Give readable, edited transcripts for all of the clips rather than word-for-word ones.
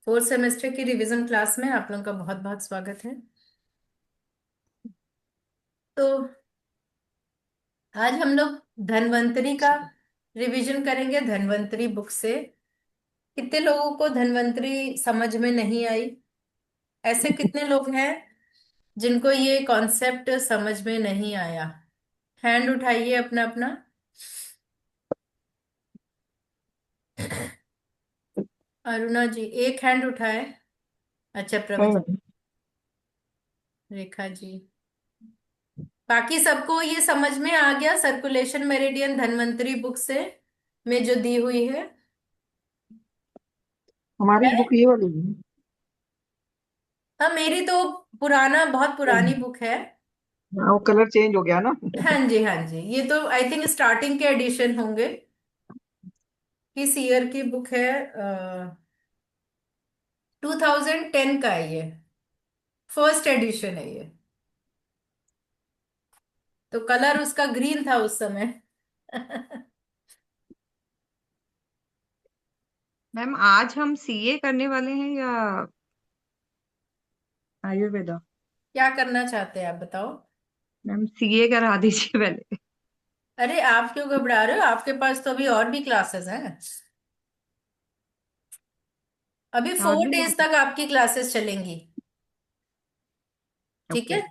Fourth semester की revision class में आप लोगों का बहुत बहुत स्वागत है। तो आज हम लोग धन्वंतरी का रिवीजन करेंगे धन्वंतरी बुक से। कितने लोगों को धन्वंतरी समझ में नहीं आई? ऐसे कितने लोग हैं जिनको ये कॉन्सेप्ट समझ में नहीं आया? हैंड उठाइए अपना अपना। अरुणा जी एक हैंड उठाए। अच्छा, प्रभजीत, हम्म। रेखा जी। बाकी सबको ये समझ में आ गया सर्कुलेशन मेरिडियन धन्वंतरी बुक से में जो दी हुई है? हमारी है? बुक ये वाली है। हाँ, मेरी तो पुराना, बहुत पुरानी बुक है। हाँ, वो कलर चेंज हो गया ना। हाँ जी, हाँ जी, ये तो आई थिंक स्टार्टिंग के एडिशन होंगे। किस ईयर की बुक है? 2010 का है ये। फर्स्ट एडिशन है ये। तो कलर उसका ग्रीन था उस समय। मैम आज हम सीए करने वाले हैं या आयुर्वेदा? क्या करना चाहते हैं आप बताओ? मैम सीए करा दीजिए पहले। अरे, आप क्यों घबरा रहे हो? आपके पास तो अभी और भी क्लासेस हैं। अभी और 4 डेज भी। तक आपकी क्लासेस चलेंगी। ठीक ओके। है।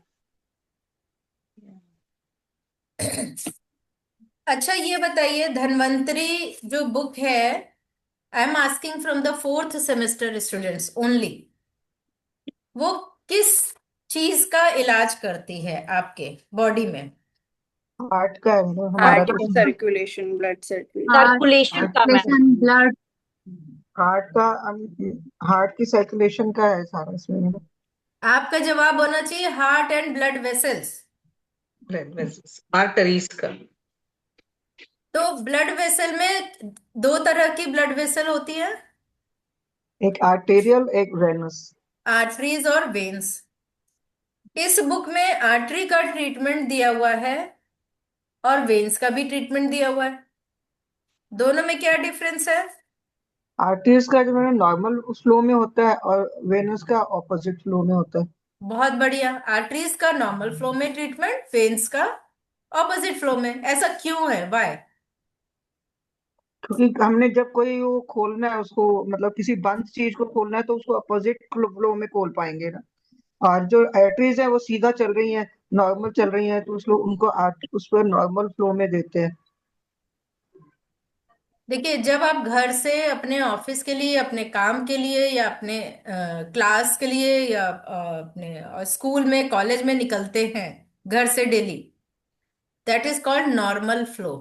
अच्छा, ये बताइए, धन्वंतरी जो बुक है, I am asking from the fourth semester students only, वो किस चीज का इलाज करती है आपके बॉडी में? हार्ट का है मतलब हमारा हार्ट तो। की circulation, blood circulation. Heart circulation का मैम। Circulation blood. हार्ट का हार्ट की सर्कुलेशन का है सारा इसमें। आपका जवाब होना चाहिए heart and blood vessels. Blood vessels arteries का। तो ब्लड वेसल में दो तरह की ब्लड वेसल होती है, एक आर्टेरियल एक वेनस। आर्टरीज और वेन्स। इस बुक में आर्टरी का ट्रीटमेंट दिया हुआ है और वेन्स का भी ट्रीटमेंट दिया हुआ है। दोनों में क्या डिफरेंस है? आर्टरीज का जो है नॉर्मल फ्लो में होता है और वेनस का ऑपोजिट फ्लो में होता है। बहुत बढ़िया। आर्टरीज का नॉर्मल फ्लो में ट्रीटमेंट, वेन्स का ऑपोजिट फ्लो में। ऐसा क्यों है? वाई? क्योंकि हमने जब कोई वो खोलना है उसको, मतलब किसी बंद चीज को खोलना है तो उसको अपोजिट फ्लो में खोल पाएंगे ना। और जो आर्टरीज है वो सीधा चल रही हैं, नॉर्मल चल रही हैं, तो उनको उस पर नॉर्मल फ्लो में देते हैं। देखिए, जब आप घर से अपने ऑफिस के लिए, अपने काम के लिए, या अपने क्लास के लिए, या अपने स्कूल में, कॉलेज में निकलते हैं घर से daily, that is called normal flow.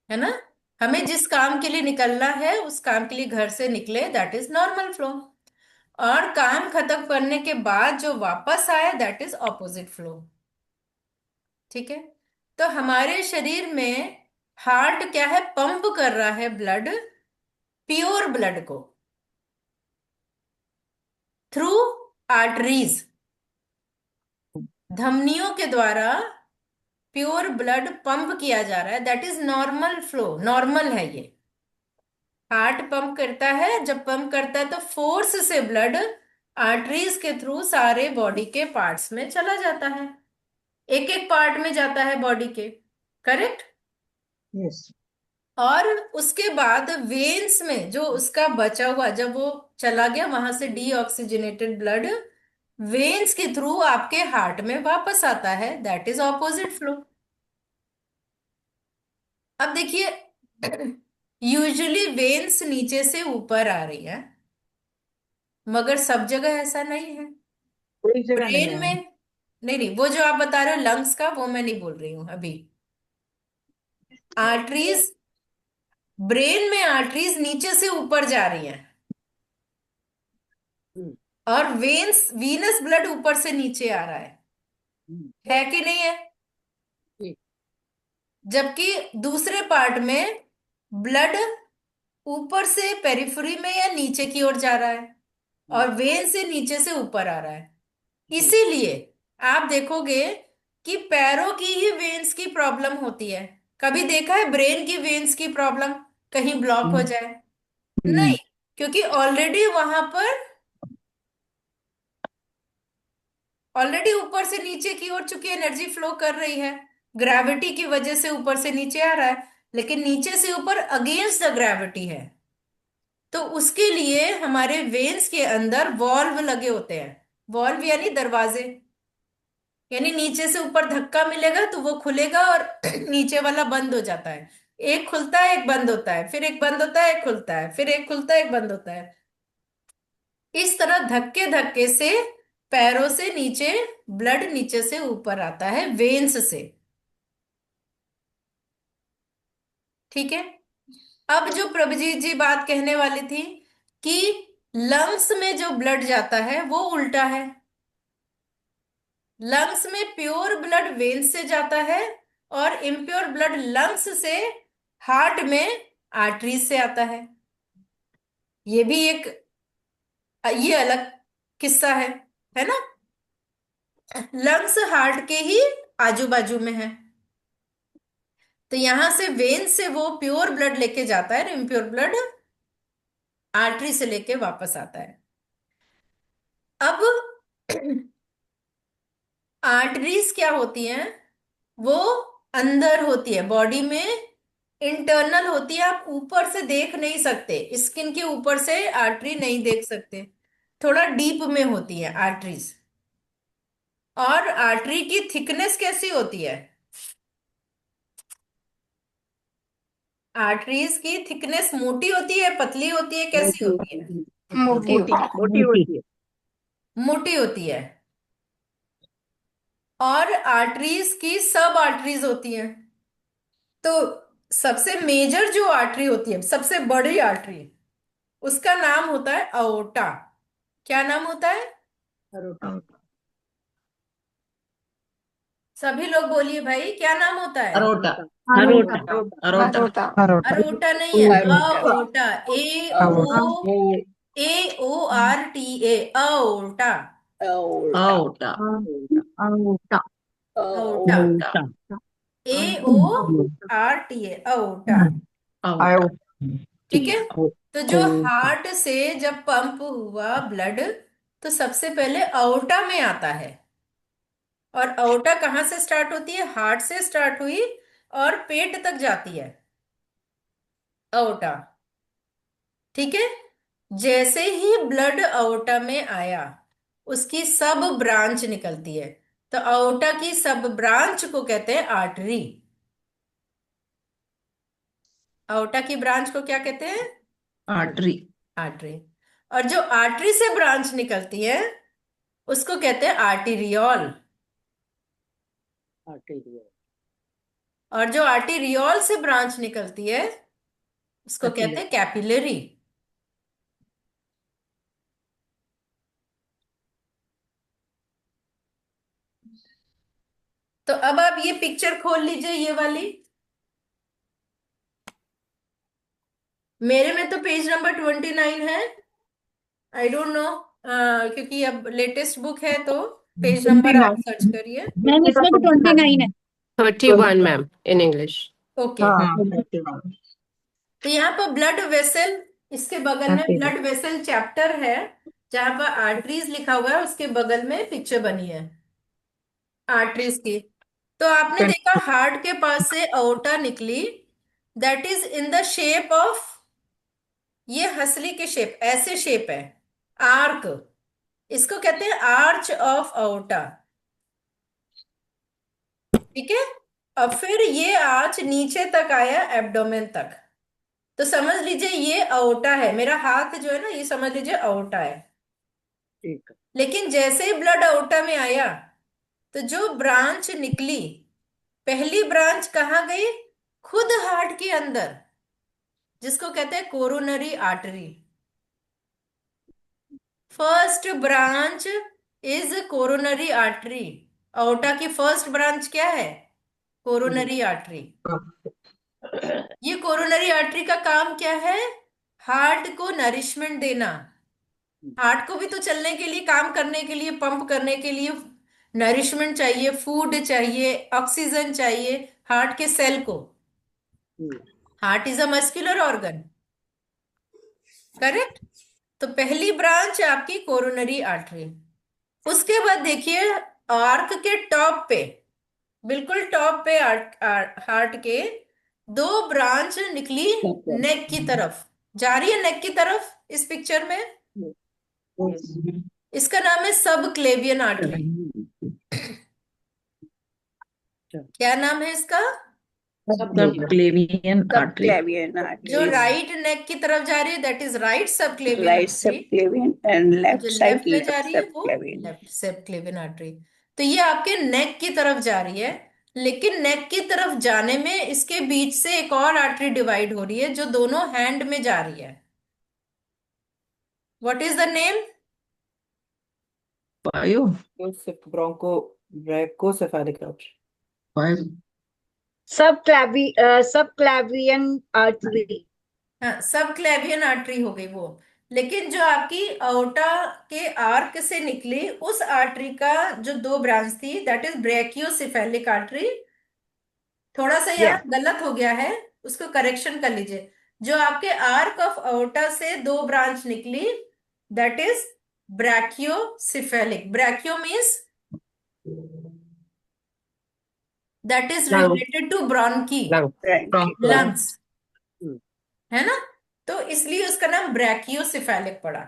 है ना? हमें जिस काम के लिए निकलना है उस काम के लिए घर से निकले, दैट इज नॉर्मल फ्लो। और काम खत्म करने के बाद जो वापस आए, दैट इज ऑपोजिट फ्लो। ठीक है। तो हमारे शरीर में हार्ट क्या है? पंप कर रहा है ब्लड, प्योर ब्लड को, थ्रू आर्टरीज, धमनियों के द्वारा प्योर ब्लड पंप किया जा रहा है। That is normal flow, normal है ये। हार्ट पंप करता है, जब पंप करता है तो फोर्स से ब्लड आर्टरीज के थ्रू सारे बॉडी के पार्ट्स में चला जाता है। एक एक पार्ट में जाता है बॉडी के। करेक्ट? यस। और उसके बाद वेन्स में जो उसका बचा हुआ, जब वो चला गया वहां से डीऑक्सीजनेटेड ब्लड वेन्स के थ्रू आपके हार्ट में वापस आता है। That is opposite flow. अब देखिए, यूजुअली वेन्स नीचे से ऊपर आ रही है, मगर सब जगह ऐसा नहीं है। कोई जगह नहीं ब्रेन है। में नहीं, नहीं, वो जो आप बता रहे हो लंग्स का, वो मैं नहीं बोल रही हूं अभी। आर्टरीज, ब्रेन में आर्टरीज नीचे से ऊपर जा रही हैं, और वेन्स, वीनस ब्लड ऊपर से नीचे आ रहा है कि नहीं है? जबकि दूसरे पार्ट में ब्लड ऊपर से पेरिफेरी में या नीचे की ओर जा रहा है, और वेन से नीचे से ऊपर आ रहा है। इसीलिए आप देखोगे कि पैरों की ही वेन्स की प्रॉब्लम होती है। कभी देखा है ब्रेन की वेन्स की प्रॉब्लम कहीं ब्लॉक हो हम्म। जाए? हम्म। नहीं। क्योंकि ऑलरेडी ऊपर से नीचे की ओर चूंकि एनर्जी फ्लो कर रही है, ग्रेविटी की वजह से ऊपर से नीचे आ रहा है, लेकिन नीचे से ऊपर अगेंस्ट द ग्रेविटी है। तो उसके लिए हमारे वेन्स के अंदर वॉल्व लगे होते हैं। वॉल्व यानी दरवाजे, यानी नीचे से ऊपर धक्का मिलेगा तो वो खुलेगा और नीचे वाला बंद हो जाता है। एक खुलता है एक बंद होता है, फिर एक बंद होता है एक खुलता है, फिर एक खुलता है एक बंद होता है। इस तरह धक्के धक्के से पैरों से नीचे ब्लड नीचे से ऊपर आता है वेन्स से। ठीक है। अब जो प्रभुजीत जी बात कहने वाली थी कि लंग्स में जो ब्लड जाता है वो उल्टा है। लंग्स में प्योर ब्लड वेन्स से जाता है और इम्प्योर ब्लड लंग्स से हार्ट में आर्टरीज से आता है। ये भी एक ये अलग किस्सा है ना। लंग्स हार्ट के ही आजू बाजू में है, तो यहां से वेन से वो प्योर ब्लड लेके जाता है और इम्प्योर ब्लड आर्टरी से लेके वापस आता है। अब आर्टरीज क्या होती हैं? वो अंदर होती है बॉडी में, इंटरनल होती है। आप ऊपर से देख नहीं सकते, स्किन के ऊपर से आर्टरी नहीं देख सकते, थोड़ा डीप में होती है आर्टरीज। और आर्टरी की थिकनेस कैसी होती है? आर्टरीज की थिकनेस मोटी होती है पतली होती है कैसी मोटी होती होती है? है। मोटी मोटी होती मोटी होती है। मोटी होती है। और आर्टरीज की सब आर्टरीज होती हैं। तो सबसे मेजर जो आर्टरी होती है, सबसे बड़ी आर्टरी, उसका नाम होता है अओर्टा। क्या नाम होता है? अरोटा। सभी लोग बोलिए भाई, क्या नाम होता है? अरोटा। अरोटा। अरोटा। अरोटा। अरोटा। अरोटा। अरोटा नहीं है, अरोटा। अओर्टा। अरोटा। AORTA, aorta. अरोटा। अरोटा। अरोटा। अओर्टा। अरोटा। AORTA, aorta. अरोटा। आयो। ठीक है। तो जो अरोटा। हार्ट से जब पंप हुआ ब्लड, तो सबसे पहले अओर्टा में आता है। और अओर्टा कहाँ से स्टार्ट होती है? हार्ट से स्टार्ट हुई और पेट तक जाती है अओर्टा। ठीक है। जैसे ही ब्लड अओर्टा में आया, उसकी सब ब्रांच निकलती है। तो अओर्टा की सब ब्रांच को कहते हैं आर्टरी। अओर्टा की ब्रांच को क्या कहते हैं? आर्टरी। आर्टरी। और जो आर्टरी से ब्रांच निकलती है उसको कहते हैं आर्टीरियोल। और जो आर्टीरियोल से ब्रांच निकलती है उसको कहते हैं कैपिलरी। तो अब आप ये पिक्चर खोल लीजिए, ये वाली। मेरे में तो पेज नंबर 29 है। आई डोंट नो, क्योंकि अब लेटेस्ट बुक है तो पेज नंबर आप 29। सर्च करिए। मैम इसमें तो 29 है। 31 मैम इन इंग्लिश। ओके। हाँ। तो यहाँ पर ब्लड वेसल, इसके बगल में ब्लड वेसल चैप्टर है, जहां पर आर्टरीज लिखा हुआ है, उसके बगल में पिक्चर बनी है आर्टरीज की। तो आपने देखा हार्ट के पास से अओर्टा निकली, that is in the shape of, ये हंसली के शेप, ऐसे शेप है, आर्क। इसको कहते हैं आर्च ऑफ अओर्टा। ठीक है। अब फिर ये आर्च नीचे तक आया एब्डोमेन तक। तो समझ लीजिए ये अओर्टा है, मेरा हाथ जो है ना, ये समझ लीजिए अओर्टा है। ठीक है। लेकिन जैसे ही ब्लड अओर्टा में आया, तो जो ब्रांच निकली, पहली ब्रांच कहाँ गई? खुद हार्ट के अंदर, जिसको कहते हैं coronary artery. First branch is coronary artery. Aorta की फर्स्ट ब्रांच क्या है? Coronary artery. ये कोरोनरी आर्टरी का काम क्या है? हार्ट को नरिशमेंट देना। हार्ट को भी तो चलने के लिए, काम करने के लिए, पंप करने के लिए नरिशमेंट चाहिए, फूड चाहिए, ऑक्सीजन चाहिए हार्ट के सेल को। Heart is a muscular organ. Correct. तो पहली ब्रांच है आपकी कोरोनरी आर्टरी। उसके बाद देखिए आर्क के टॉप पे, बिल्कुल टॉप पे हार्ट के दो ब्रांच निकली नेक की तरफ, जा रही है नेक की तरफ इस पिक्चर में। इसका नाम है सब क्लेवियन आर्टरी। क्या नाम है इसका? Subclavian artery. Subclavian जो arteries. राइट नेक की तरफ जा रही है दैट इज राइट सब क्लेवियन Right आर्टरी। subclavian and जो left side लेफ्ट में जा left रही है वो subclavian. लेफ्ट सब क्लेवियन आर्टरी। तो ये आपके नेक की तरफ जा रही है, लेकिन नेक की तरफ जाने में इसके बीच से एक और आर्टरी डिवाइड हो रही है जो दोनों हैंड में जा रही है। What is the name? Bio. Bronchocephalic artery. Bio. Subclavian artery. हाँ सब क्लेवियन आर्टरी हो गई वो। लेकिन जो आपकी अओर्टा के आर्क से निकली उस आर्टरी का जो दो ब्रांच थी दैट इज ब्रेकियोसेफेलिक आर्टरी। थोड़ा सा यहाँ गलत हो गया है, उसको करेक्शन कर लीजिए। जो आपके आर्क ऑफ अओर्टा से दो ब्रांच निकली that is brachiocephalic. Brachio means that is Lung. Related to bronchi, Lung. Lungs, है ना। तो इसलिए उसका नाम ब्रैकियोसेफेलिक पड़ा।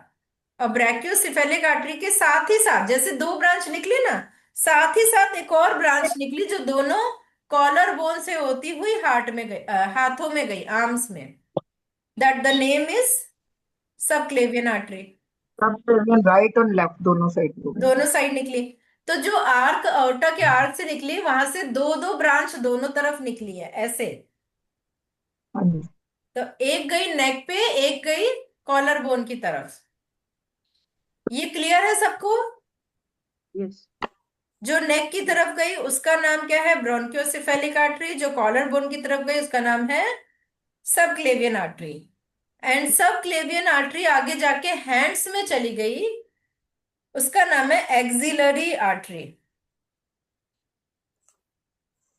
और ब्रैकियोसेफेलिक आर्टरी के साथ ही साथ जैसे दो ब्रांच निकली ना, साथ ही साथ एक और ब्रांच निकली जो दोनों कॉलर बोन से होती हुई हार्ट में गई, हाथों में गई, आर्म्स में। That the name is subclavian artery. Subclavian right और लेफ्ट दोनों साइड को गए। दोनों साइड निकली। तो जो आर्क अओर्टा के आर्क से निकली वहां से दो दो ब्रांच दोनों तरफ निकली है ऐसे। हाँ जी। तो एक गई नेक पे, एक गई कॉलर बोन की तरफ। ये क्लियर है सबको? Yes. जो नेक की तरफ गई उसका नाम क्या है? ब्रोंकियोसेफेलिक आर्टरी। जो कॉलर बोन की तरफ गई उसका नाम है subclavian artery. And subclavian artery आगे जाके हैंड्स में चली गई, उसका नाम है एक्सिलरी आर्टरी।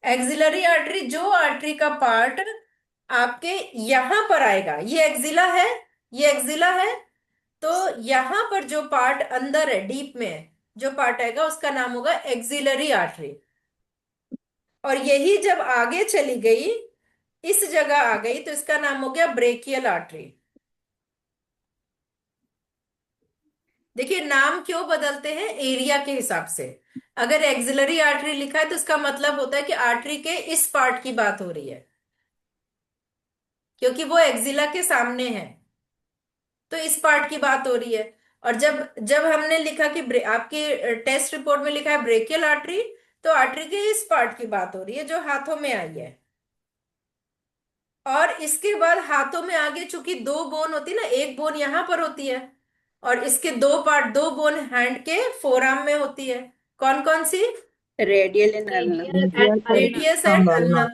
एक्सिलरी आर्टरी जो आर्टरी का पार्ट आपके यहां पर आएगा, ये एक्सिला है, ये एक्सिला है, तो यहां पर जो पार्ट अंदर है डीप में जो पार्ट आएगा उसका नाम होगा एक्सिलरी आर्टरी। और यही जब आगे चली गई इस जगह आ गई तो इसका नाम हो गया ब्रेकियल आर्टरी। देखिए नाम क्यों बदलते हैं? एरिया के हिसाब से। अगर एक्सिलरी आर्टरी लिखा है तो इसका मतलब होता है कि आर्टरी के इस पार्ट की बात हो रही है, क्योंकि वो एक्सिला के सामने है, तो इस पार्ट की बात हो रही है। और जब जब हमने लिखा कि आपकी टेस्ट रिपोर्ट में लिखा है ब्रेकियल आर्टरी, तो आर्टरी के इस पार्ट की बात हो रही है जो हाथों में आई है। और इसके बाद हाथों में आगे चूंकि दो बोन होती है ना, एक बोन यहां पर होती है और इसके दो पार्ट, दो बोन हैंड के फोरआर्म में होती है। कौन कौन सी? Radial and ulnar. Radius and ulna.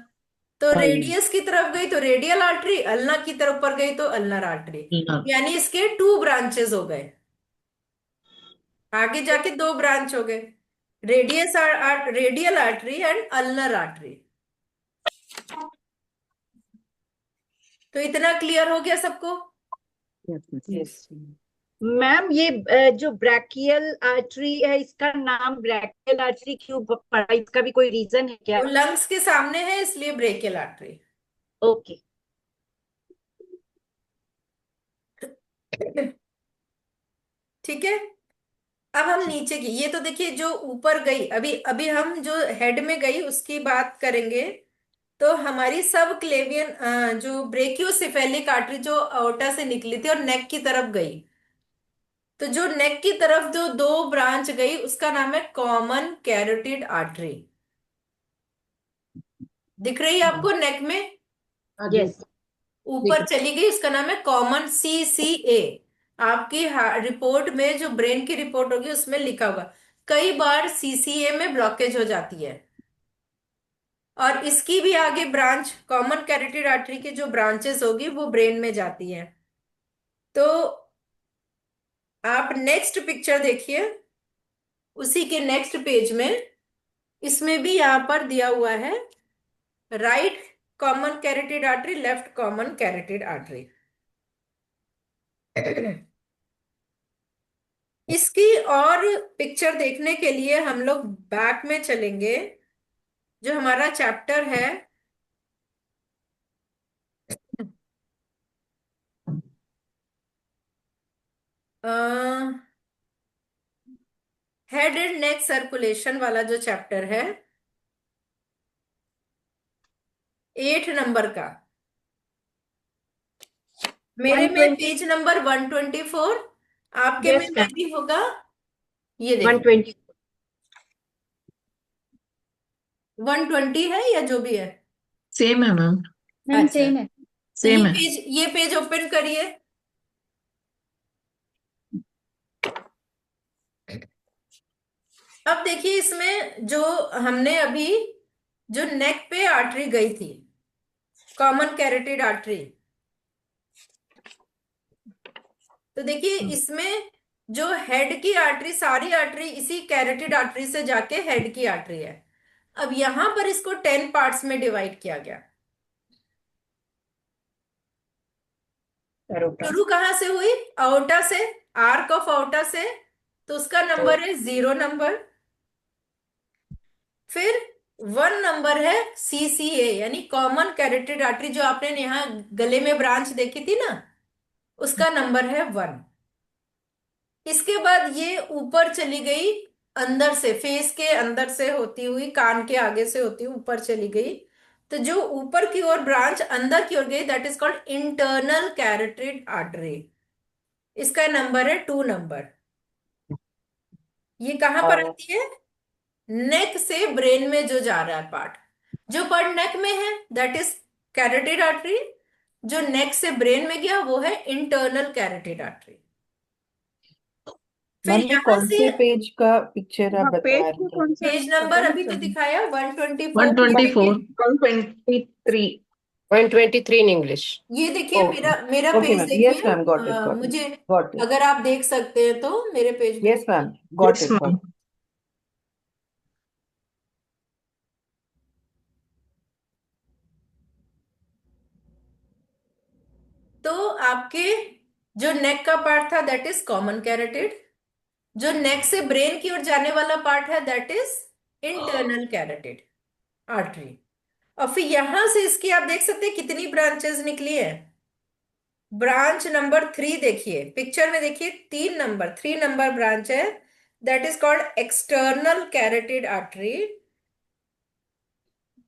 तो रेडियस की तरफ गई तो रेडियल आर्टरी, अल्ना की तरफ पर गई तो अल्नर आर्टरी। यानी इसके टू ब्रांचेस हो गए, आगे जाके दो ब्रांच हो गए, radial artery and ulnar artery. तो इतना क्लियर हो गया सबको? Yes. मैम ये जो ब्रैकियल आर्टरी है इसका नाम ब्रैकियल आर्टरी क्यों पड़ा? इसका भी कोई रीजन है क्या? वो लंग्स के सामने है इसलिए ब्रेकियल आर्टरी। ओके। ठीक है। अब हम नीचे की, ये तो देखिए जो ऊपर गई, अभी अभी हम जो हेड में गई उसकी बात करेंगे। तो हमारी सब क्लेवियन जो ब्रेकियोसेफेलिक आर्टरी जो अओर्टा से निकली थी और नेक की तरफ गई, तो जो नेक की तरफ जो दो ब्रांच गई उसका नाम है कॉमन कैरोटिड आर्टरी। दिख रही है आपको नेक में? यस। ऊपर चली गई उसका नाम है कॉमन CCA। आपकी रिपोर्ट में जो ब्रेन की रिपोर्ट होगी उसमें लिखा होगा। कई बार CCA में ब्लॉकेज हो जाती है और इसकी भी आगे ब्रांच कॉमन कैरोटिड आर्टरी की जो ब्रांचेस होगी वो ब्रेन में जाती है। तो आप नेक्स्ट पिक्चर देखिए, उसी के नेक्स्ट पेज में इसमें भी यहां पर दिया हुआ है right common carotid artery, left common carotid artery. इसकी और पिक्चर देखने के लिए हम लोग बैक में चलेंगे, जो हमारा चैप्टर है हेड एंड नेक सर्कुलेशन वाला, जो चैप्टर है 8 नंबर का। मेरे में 120 पेज नंबर 124, आपके में यस मैम भी होगा। ये देखिए 120 120 है या जो भी है। सेम है मैम, मैम अच्छा, सेम है। तो ये सेम है। पेज, ये पेज ओपन करिए। अब देखिए इसमें जो हमने अभी, जो नेक पे आर्टरी गई थी, कॉमन कैरोटिड आर्टरी, तो देखिए इसमें जो हेड की आर्टरी, सारी आर्टरी इसी कैरोटिड आर्टरी से जाके हेड की आर्टरी है। अब यहां पर इसको 10 पार्ट्स में डिवाइड किया गया। करोटा शुरू कहां से हुई? आउटा से, आर्क ऑफ आउटा से, तो उसका नंबर है 0 नंबर। फिर 1 नंबर है सीसीए, यानी कॉमन कैरोटिड आर्टरी, जो आपने यहाँ गले में ब्रांच देखी थी ना, उसका नंबर है 1। इसके बाद ये ऊपर चली गई, अंदर से, फेस के अंदर से होती हुई, कान के आगे से होती हुई ऊपर चली गई। तो जो ऊपर की ओर ब्रांच अंदर की ओर गई, that is called internal carotid artery. इसका नंबर है 2 नंबर। ये कहां पर आती है? नेक से ब्रेन में जो जा रहा है पार्ट, जो पार्ट नेक में है दैट इज कैरोटिड आर्टरी, जो नेक से ब्रेन में गया वो है इंटरनल कैरोटिड आर्टरी। फिर मैम ये यहां कौन से से पेज का पिक्चर आप हाँ, बता पेज रही में हैं? कौन सा पेज पता नंबर नहीं अभी तो चला। दिखाया 124 पे देखिए। 124 123 123 in English. ये देखिए ओके, मेरा मेरा ओके पेज मैम, यस देखिए। Ma'am, got it, got it, मुझे, गॉट इट। अगर आप देख सकते हैं तो मेरे पेज में। Yes ma'am, got yes it, ma'am. Got. तो आपके जो नेक का पार्ट था दैट इज कॉमन कैरोटिड, जो नेक से ब्रेन की ओर जाने वाला पार्ट है that is internal carotid artery. और फिर यहां से इसकी आप देख सकते हैं कितनी ब्रांचेस निकली है। ब्रांच नंबर 3 देखिए, पिक्चर में देखिए, 3 नंबर ब्रांच है, that is called external carotid artery.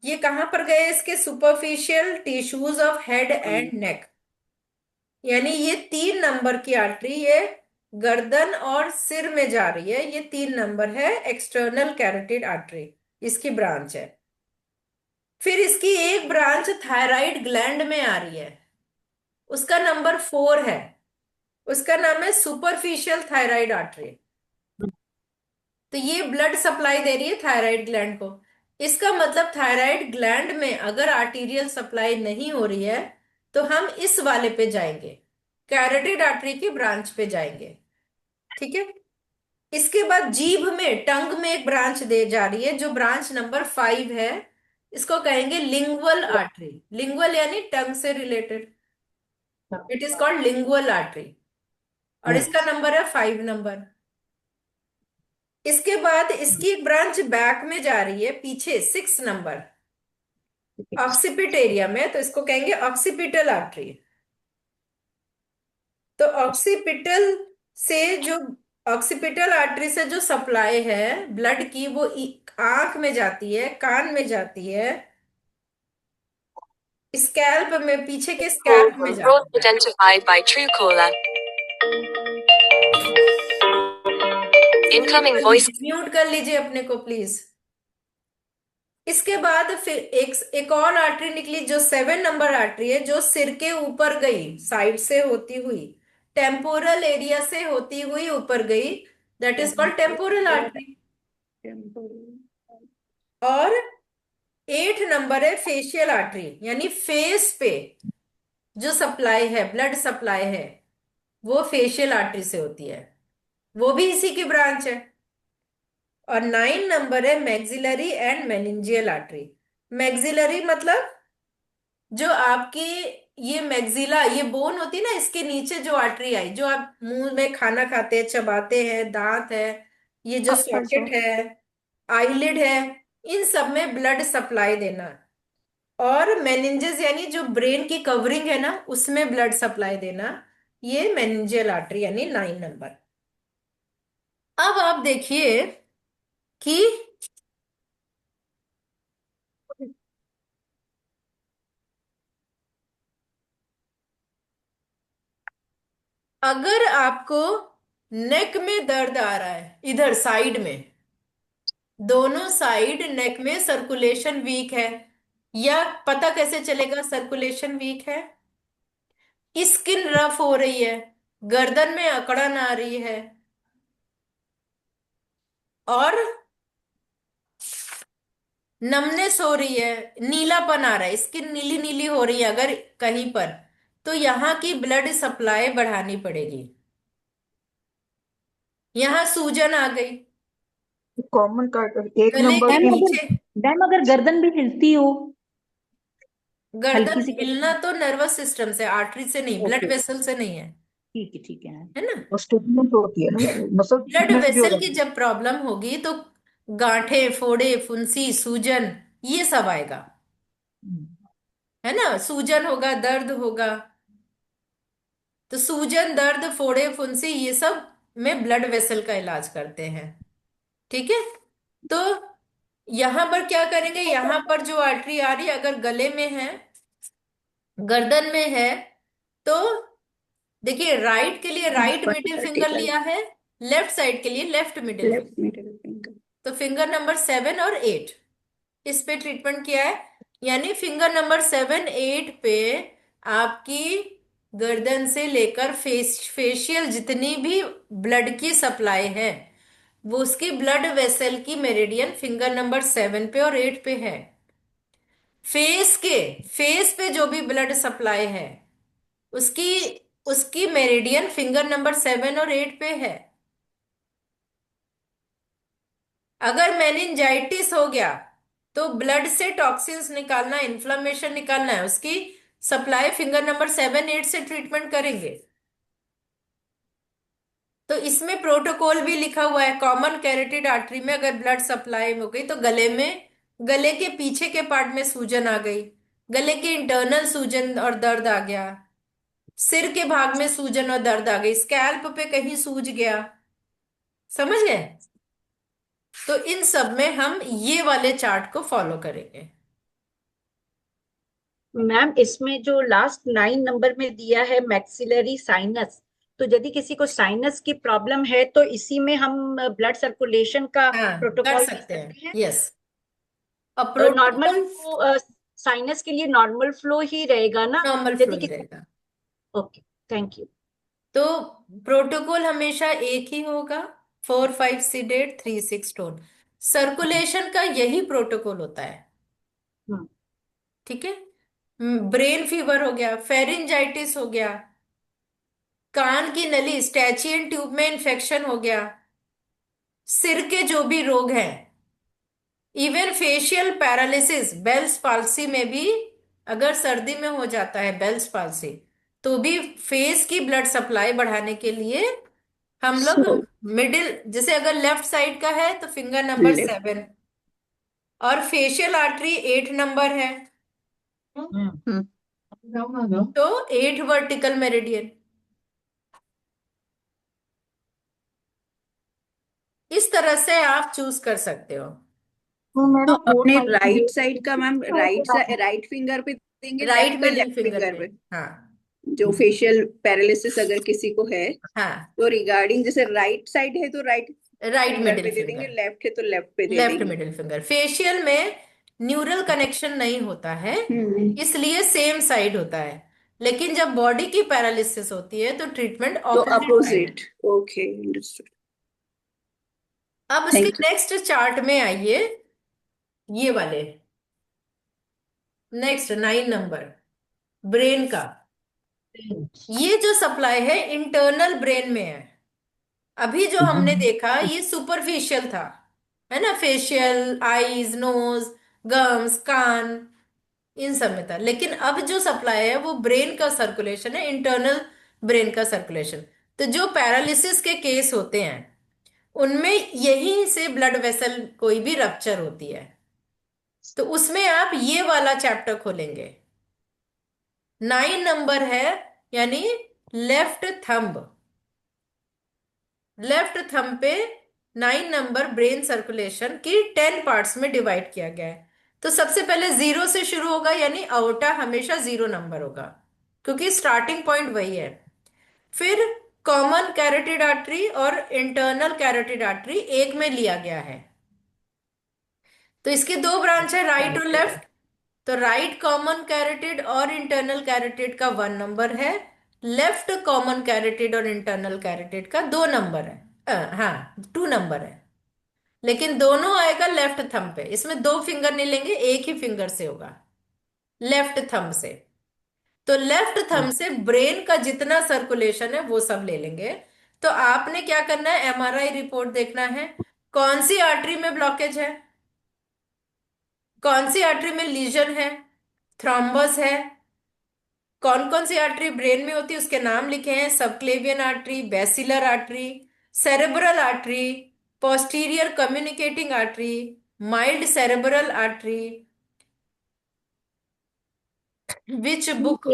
ये कहां पर गए? इसके superficial tissues of head and neck, यानी ये 3 नंबर की आर्टरी, ये गर्दन और सिर में जा रही है। ये 3 नंबर है, एक्सटर्नल कैरोटिड आर्टरी, इसकी ब्रांच है। फिर इसकी एक ब्रांच थायराइड ग्लैंड में आ रही है, उसका नंबर 4 है, उसका नाम है सुपरफिशियल थायराइड आर्टरी। तो ये ब्लड सप्लाई दे रही है थायराइड ग्लैंड को। इसका मतलब थायराइड ग्लैंड में अगर आर्टीरियल सप्लाई नहीं हो रही है तो हम इस वाले पे जाएंगे, कैरोटिड आर्टरी की ब्रांच पे जाएंगे। ठीक है। इसके बाद जीभ में, टंग में एक ब्रांच दे जा रही है, जो ब्रांच नंबर 5 है। इसको कहेंगे लिंगुअल आर्टरी। लिंगुअल यानी टंग से related, it is called lingual artery, और इसका नंबर है 5 नंबर। इसके बाद इसकी एक ब्रांच बैक में जा रही है, पीछे, 6 नंबर, ऑक्सीपिट एरिया में, तो इसको कहेंगे ऑक्सीपिटल आर्टरी। तो ऑक्सीपिटल से जो, ऑक्सीपिटल आर्टरी से जो सप्लाई है ब्लड की, वो आंख में जाती है, कान में जाती है, स्कैल्प में, पीछे के स्कैल्प में Growth जाती है। identified by Truecaller. Incoming voice. Mute कर लीजिए अपने को प्लीज। इसके बाद फिर एक और आर्टरी निकली, जो 7 नंबर आर्टरी है, जो सिर के ऊपर गई, साइड से होती हुई, टेम्पोरल एरिया से होती हुई ऊपर गई, that is called temporal artery. और 8 नंबर है फेशियल आर्टरी, यानी फेस पे जो सप्लाई है, ब्लड सप्लाई है, वो फेशियल आर्टरी से होती है, वो भी इसी की ब्रांच है। और 9 नंबर है maxillary and meningeal artery. Maxillary मतलब जो आपकी ये मैग्जिला, ये बोन होती है ना, इसके नीचे जो आर्टरी आई, जो आप मुंह में खाना खाते हैं, चबाते हैं, दांत है, ये जो upper सॉकेट jaw, है, आईलिड है, इन सब में ब्लड सप्लाई देना। और मेनिंजेस यानी जो ब्रेन की कवरिंग है ना, उसमें ब्लड सप्लाई देना, ये मेनिंजियल आर्टरी यानी 9 नंबर। अब आप देखिए कि अगर आपको नेक में दर्द आ रहा है, इधर साइड में, दोनों साइड नेक में सर्कुलेशन वीक है, या पता कैसे चलेगा सर्कुलेशन वीक है? स्किन रफ हो रही है, गर्दन में अकड़न आ रही है, और नमनेस हो रही है, नीलापन आ रहा है, स्किन नीली नीली हो रही है अगर कहीं पर, तो यहाँ की ब्लड सप्लाई बढ़ानी पड़ेगी। यहाँ सूजन आ गई कॉमन का एक गले नंबर के मैम की। अगर पीछे। मैम अगर गर्दन भी हिलती हो, गर्दन हल्की सी हिलना गर्दन, तो नर्वस सिस्टम से, आर्टरी से नहीं, ब्लड ओके, वेसल से नहीं है, ठीक है मैम। है ना? और स्टिफनेस होती है ना, मसल ब्लड स्टिफनेस भी हो वेसल की जाती है। जब प्रॉब्लम होगी तो गांठें, फोड़े, फुंसी, सूजन, ये सब आएगा, है ना? सूजन होगा, दर्द होगा। तो सूजन, दर्द, फोड़े, फुंसी, ये सब में ब्लड वेसल का इलाज करते हैं। ठीक है? तो यहां पर क्या करेंगे, यहां पर जो आर्टरी आ रही है, अगर गले में है, गर्दन में है, तो देखिए, राइट के लिए राइट मिडिल फिंगर vertical, लिया है, लेफ्ट साइड के लिए left middle finger. left middle finger. तो फिंगर नंबर 7 और 8 इस पे ट्रीटमेंट किया है, यानी फिंगर नंबर 7, 8 पे आपकी गर्दन से लेकर फेशियल जितनी भी ब्लड की सप्लाई है, वो उसकी ब्लड वेसल की मेरिडियन फिंगर नंबर 7 पे और 8 पे है। फेस पे जो भी ब्लड सप्लाई है, उसकी उसकी मेरिडियन फिंगर नंबर 7 और 8 पे है। अगर मेनिंजाइटिस हो गया तो ब्लड से टॉक्सिन्स निकालना, इन्फ्लेमेशन निकालना है, उसकी सप्लाई फिंगर नंबर 7, 8 से ट्रीटमेंट करेंगे। तो इसमें प्रोटोकॉल भी लिखा हुआ है, कॉमन कैरोटिड आर्टरी में अगर ब्लड सप्लाई हो गई तो गले में, गले के पीछे के पार्ट में सूजन आ गई, गले के इंटरनल सूजन और दर्द आ गया, सिर के भाग में सूजन और दर्द आ गई, स्कैल्प पे कहीं सूज गया, समझ गए? तो इन सब में हम ये वाले चार्ट को फॉलो करेंगे। मैम इसमें जो लास्ट 9 नंबर में दिया है मैक्सिलरी साइनस, तो यदि किसी को साइनस की प्रॉब्लम है तो इसी में हम ब्लड सर्कुलेशन का हाँ, कर प्रोटोकॉल दे सकते हैं, सकते हैं। यस। अब नॉर्मल प्रोटोकॉल फ्लो, साइनस के लिए नॉर्मल फ्लो ही रहेगा ना? नॉर्मल फ्लो यदि ही किसी, रहेगा। Okay, thank you. तो प्रोटोकॉल हमेशा एक ही होगा, 4, 5 सीडेड, 3, 6 टोन। सर्कुलेशन का यही प्रोटोकॉल होता है। ठीक है? ब्रेन फीवर हो गया, फेरिंजाइटिस हो गया, कान की नली स्टैचियन ट्यूब में इंफेक्शन हो गया, सिर के जो भी रोग हैं, even facial paralysis, Bell's palsy में भी, अगर सर्दी में हो जाता है बेल्स पाल्सी, तो भी फेस की ब्लड सप्लाई बढ़ाने के लिए हम लोग So, मिडिल, जैसे अगर लेफ्ट साइड का है तो फिंगर नंबर left. 7, और फेशियल आर्टरी 8 नंबर है, हम्म। तो 8 वर्टिकल मेरिडियन। इस तरह से आप चूज कर सकते हो। तो तो मैडम फोर अपने फाइव राइट साइड का मैम, राइट फिंगर पे देंगे, राइट लेफ्ट का मिडिल लेफ्ट फिंगर फिंगर पे। पे। हाँ, जो फेशियल पैरालिसिस अगर किसी को है, हाँ, तो रिगार्डिंग जैसे राइट साइड है तो राइट राइट फिंगर मिडिल पे दे देंगे, फिंगर, लेफ्ट है तो लेफ्ट पे दे लेफ्ट देंगे। Middle finger. फेशियल में न्यूरल कनेक्शन नहीं होता है, हम्म। इसलिए सेम साइड होता है, लेकिन जब बॉडी की पैरालिसिस होती है तो ट्रीटमेंट तो ऑपोजिट साइड है। Opposite, okay, understood. अब उसके थैंक यू। नेक्स्ट चार्ट में आइए, ये वाले नेक्स्ट 9 नंबर, ब्रेन का। ये जो सप्लाई है इंटरनल ब्रेन में है। अभी जो हमने देखा ये सुपरफिशियल था, है ना? फेशियल, आईज, नोज, गम्स, कान, इन सब में था। लेकिन अब जो सप्लाई है वो ब्रेन का सर्कुलेशन है, इंटरनल ब्रेन का सर्कुलेशन। तो जो पैरालिसिस के केस होते हैं उनमें यहीं से ब्लड वेसल कोई भी रप्चर होती है, तो उसमें आप ये वाला चैप्टर खोलेंगे। 9 नंबर है, यानी लेफ्ट थंब। लेफ्ट थंब पे 9 नंबर ब्रेन सर्कुलेशन की 10 पार्ट्स में डिवाइड किया गया है। तो सबसे पहले 0 से शुरू होगा, यानी अओर्टा हमेशा 0 नंबर होगा क्योंकि स्टार्टिंग पॉइंट वही है। फिर कॉमन कैरोटिड आर्टरी और इंटरनल कैरोटिड आर्टरी एक में लिया गया है। तो इसकी दो ब्रांच है, राइट और लेफ्ट। तो राइट कॉमन कैरोटिड और इंटरनल कैरोटिड का 1 नंबर है, लेफ्ट कॉमन कैरोटिड और इंटरनल कैरोटिड का 2 नंबर है। हाँ, 2 नंबर है, लेकिन दोनों आएगा लेफ्ट थंब पे। इसमें दो फिंगर नहीं लेंगे, एक ही फिंगर से होगा, लेफ्ट थंब से। तो लेफ्ट थंब से ब्रेन का जितना सर्कुलेशन है वो सब ले लेंगे। तो आपने क्या करना है, एमआरआई रिपोर्ट देखना है, कौन सी आर्टरी में ब्लॉकेज है, कौन सी आर्टरी में लीजन है, थ्रोम्बस है, कौन कौन सी आर्टरी ब्रेन में होती है उसके नाम लिखे हैं, subclavian artery, basilar artery, cerebral artery, posterior communicating artery, mild cerebral artery. Which book?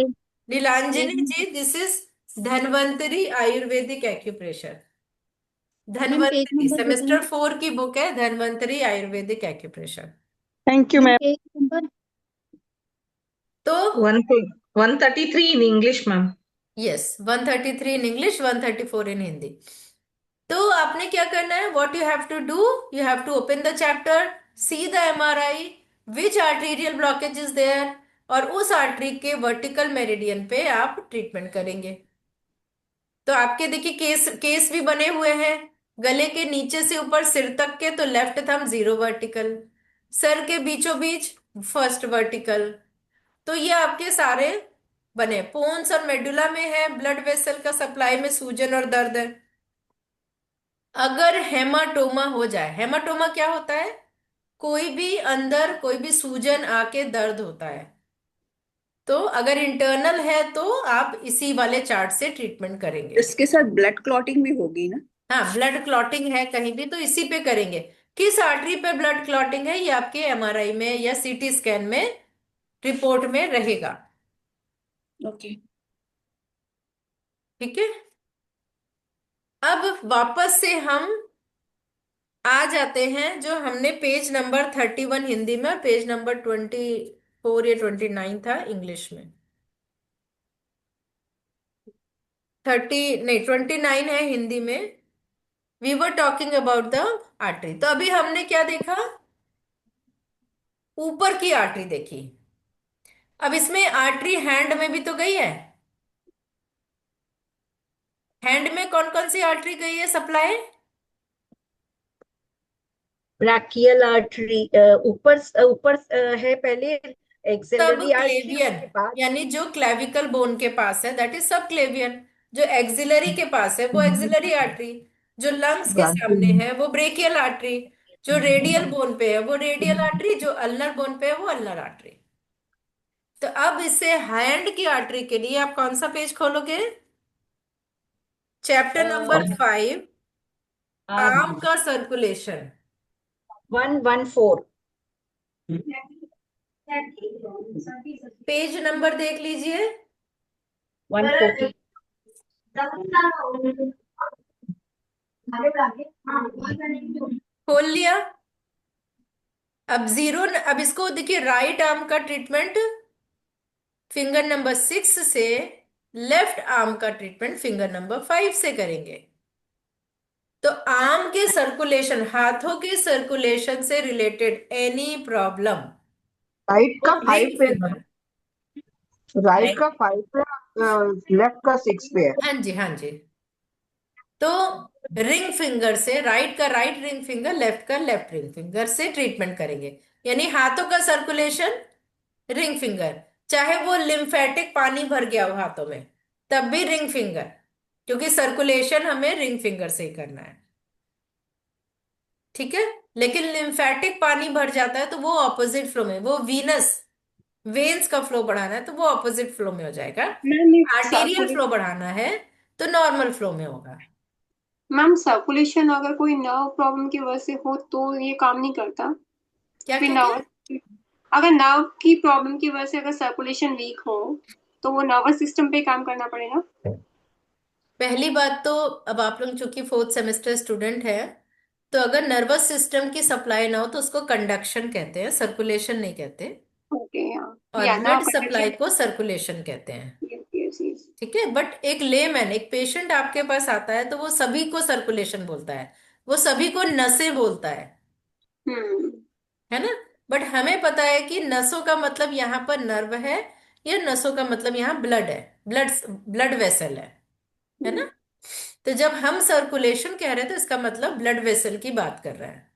Neelanjani ji, this is Dhanvantari Ayurvedic acupressure. Page Dhanvantari number semester बताइए। 4 की बुक है, Dhanvantari Ayurvedic acupressure. Thank you ma'am ma'am. Page number तो 133 in English, ma'am. Yes, 133 in English, 134 in Hindi. तो आपने क्या करना है, what you have to do, you have to open the chapter, see the MRI, which arterial blockage is there, और उस artery के vertical meridian पे आप ट्रीटमेंट करेंगे। तो आपके देखिए केस केस भी बने हुए हैं, गले के नीचे से ऊपर सिर तक के तो लेफ्ट थंब 0 वर्टिकल, सर के बीचों बीच फर्स्ट वर्टिकल। तो ये आपके सारे बने। पोन्स और मेडुला में है ब्लड वेसल का सप्लाई में सूजन और दर्द है। अगर हेमाटोमा हो जाए, हेमाटोमा क्या होता है, कोई भी अंदर कोई भी सूजन आके दर्द होता है। तो अगर इंटरनल है तो आप इसी वाले चार्ट से ट्रीटमेंट करेंगे। इसके साथ ब्लड क्लॉटिंग भी होगी ना? हाँ, ब्लड क्लॉटिंग है कहीं भी तो इसी पे करेंगे। किस आर्टरी पे ब्लड क्लॉटिंग है ये आपके एमआरआई में या सीटी स्कैन में रिपोर्ट में रहेगा। ओके। ठीक है, अब वापस से हम आ जाते हैं जो हमने पेज नंबर 31 हिंदी में, पेज नंबर 24 या 29 था इंग्लिश में। 30 नहीं, 29 है हिंदी में। We were talking about the artery. तो अभी हमने क्या देखा, ऊपर की आर्टरी देखी। अब इसमें आर्टरी हैंड में भी तो गई है। हैंड में कौन कौन सी आर्टरी गई है सप्लाई? ब्राकियल आर्टरी ऊपर ऊपर है पहले, सब एक्सिलरी आर्टरी, क्लेवियन, उसके बाद यानी जो क्लेविकल बोन के पास है दैट इज सब क्लेवियन। जो एक्सिलरी के पास है वो एक्सिलरी आर्टरी। जो लंग्स के सामने है वो ब्रेकियल आर्टरी। जो रेडियल बोन पे है वो रेडियल आर्टरी। जो अल्नर बोन पे है वो अल्नर आर्टरी। तो अब इससे हैंड की आर्टरी के लिए आप कौन सा पेज खोलोगे? चैप्टर नंबर 5, आर्म का सर्कुलेशन। 114। पेज नंबर देख लीजिए। 114। खोल लिया। अब जीरो, अब इसको देखिए, राइट आर्म का ट्रीटमेंट फिंगर नंबर 6 से, लेफ्ट आर्म का ट्रीटमेंट फिंगर नंबर 5 से करेंगे। तो आर्म के सर्कुलेशन, हाथों के सर्कुलेशन से रिलेटेड एनी प्रॉब्लम, राइट वो का 5 रिंग पे है फिंगर। मैम। राइट का 5 पे है, लेफ्ट का 6 पे है। हाँ जी, हाँ जी। तो रिंग फिंगर से, राइट का राइट रिंग फिंगर, लेफ्ट का लेफ्ट रिंग फिंगर से ट्रीटमेंट करेंगे। यानी हाथों का सर्कुलेशन रिंग फिंगर, चाहे वो लिम्फेटिक पानी भर गया हो हाथों में तब भी रिंग फिंगर, क्योंकि सर्कुलेशन हमें रिंग फिंगर से ही करना है। ठीक है, लेकिन लिम्फेटिक पानी भर जाता है तो वो ऑपोजिट फ्लो में, वो वीनस वेन्स का फ्लो बढ़ाना है तो वो ऑपोजिट फ्लो में हो जाएगा। मैम आर्टेरियल फ्लो बढ़ाना है तो नॉर्मल फ्लो में होगा। मैम सर्कुलेशन अगर कोई नर्व प्रॉब्लम की वजह से हो तो ये काम नहीं करता? क्या फिर क्या क्या? नर्वस, अगर नर्व की प्रॉब्लम की वजह से अगर सर्कुलेशन वीक हो तो वो नर्वस सिस्टम पे काम करना पड़ेगा? पहली बात तो, अब आप लोग चूंकि फोर्थ सेमेस्टर स्टूडेंट है, तो अगर नर्वस सिस्टम की सप्लाई ना हो तो उसको कंडक्शन कहते हैं, सर्कुलेशन नहीं कहते। ओके, हाँ, और या ना ब्लड सप्लाई कंडक्शन। को सर्कुलेशन कहते हैं। Yes yes yes. ठीक है, बट एक लेमैन, एक पेशेंट आपके पास आता है तो वो सभी को सर्कुलेशन बोलता है, वो सभी को नसें बोलता हम्म। है ना। बट हमें पता है कि नसों का मतलब यहाँ पर नर्व है, या नसों का मतलब यहाँ ब्लड है, ब्लड ब्लड वेसल है ना। तो जब हम सर्कुलेशन कह रहे हैं तो इसका मतलब ब्लड वेसल की बात कर रहे हैं।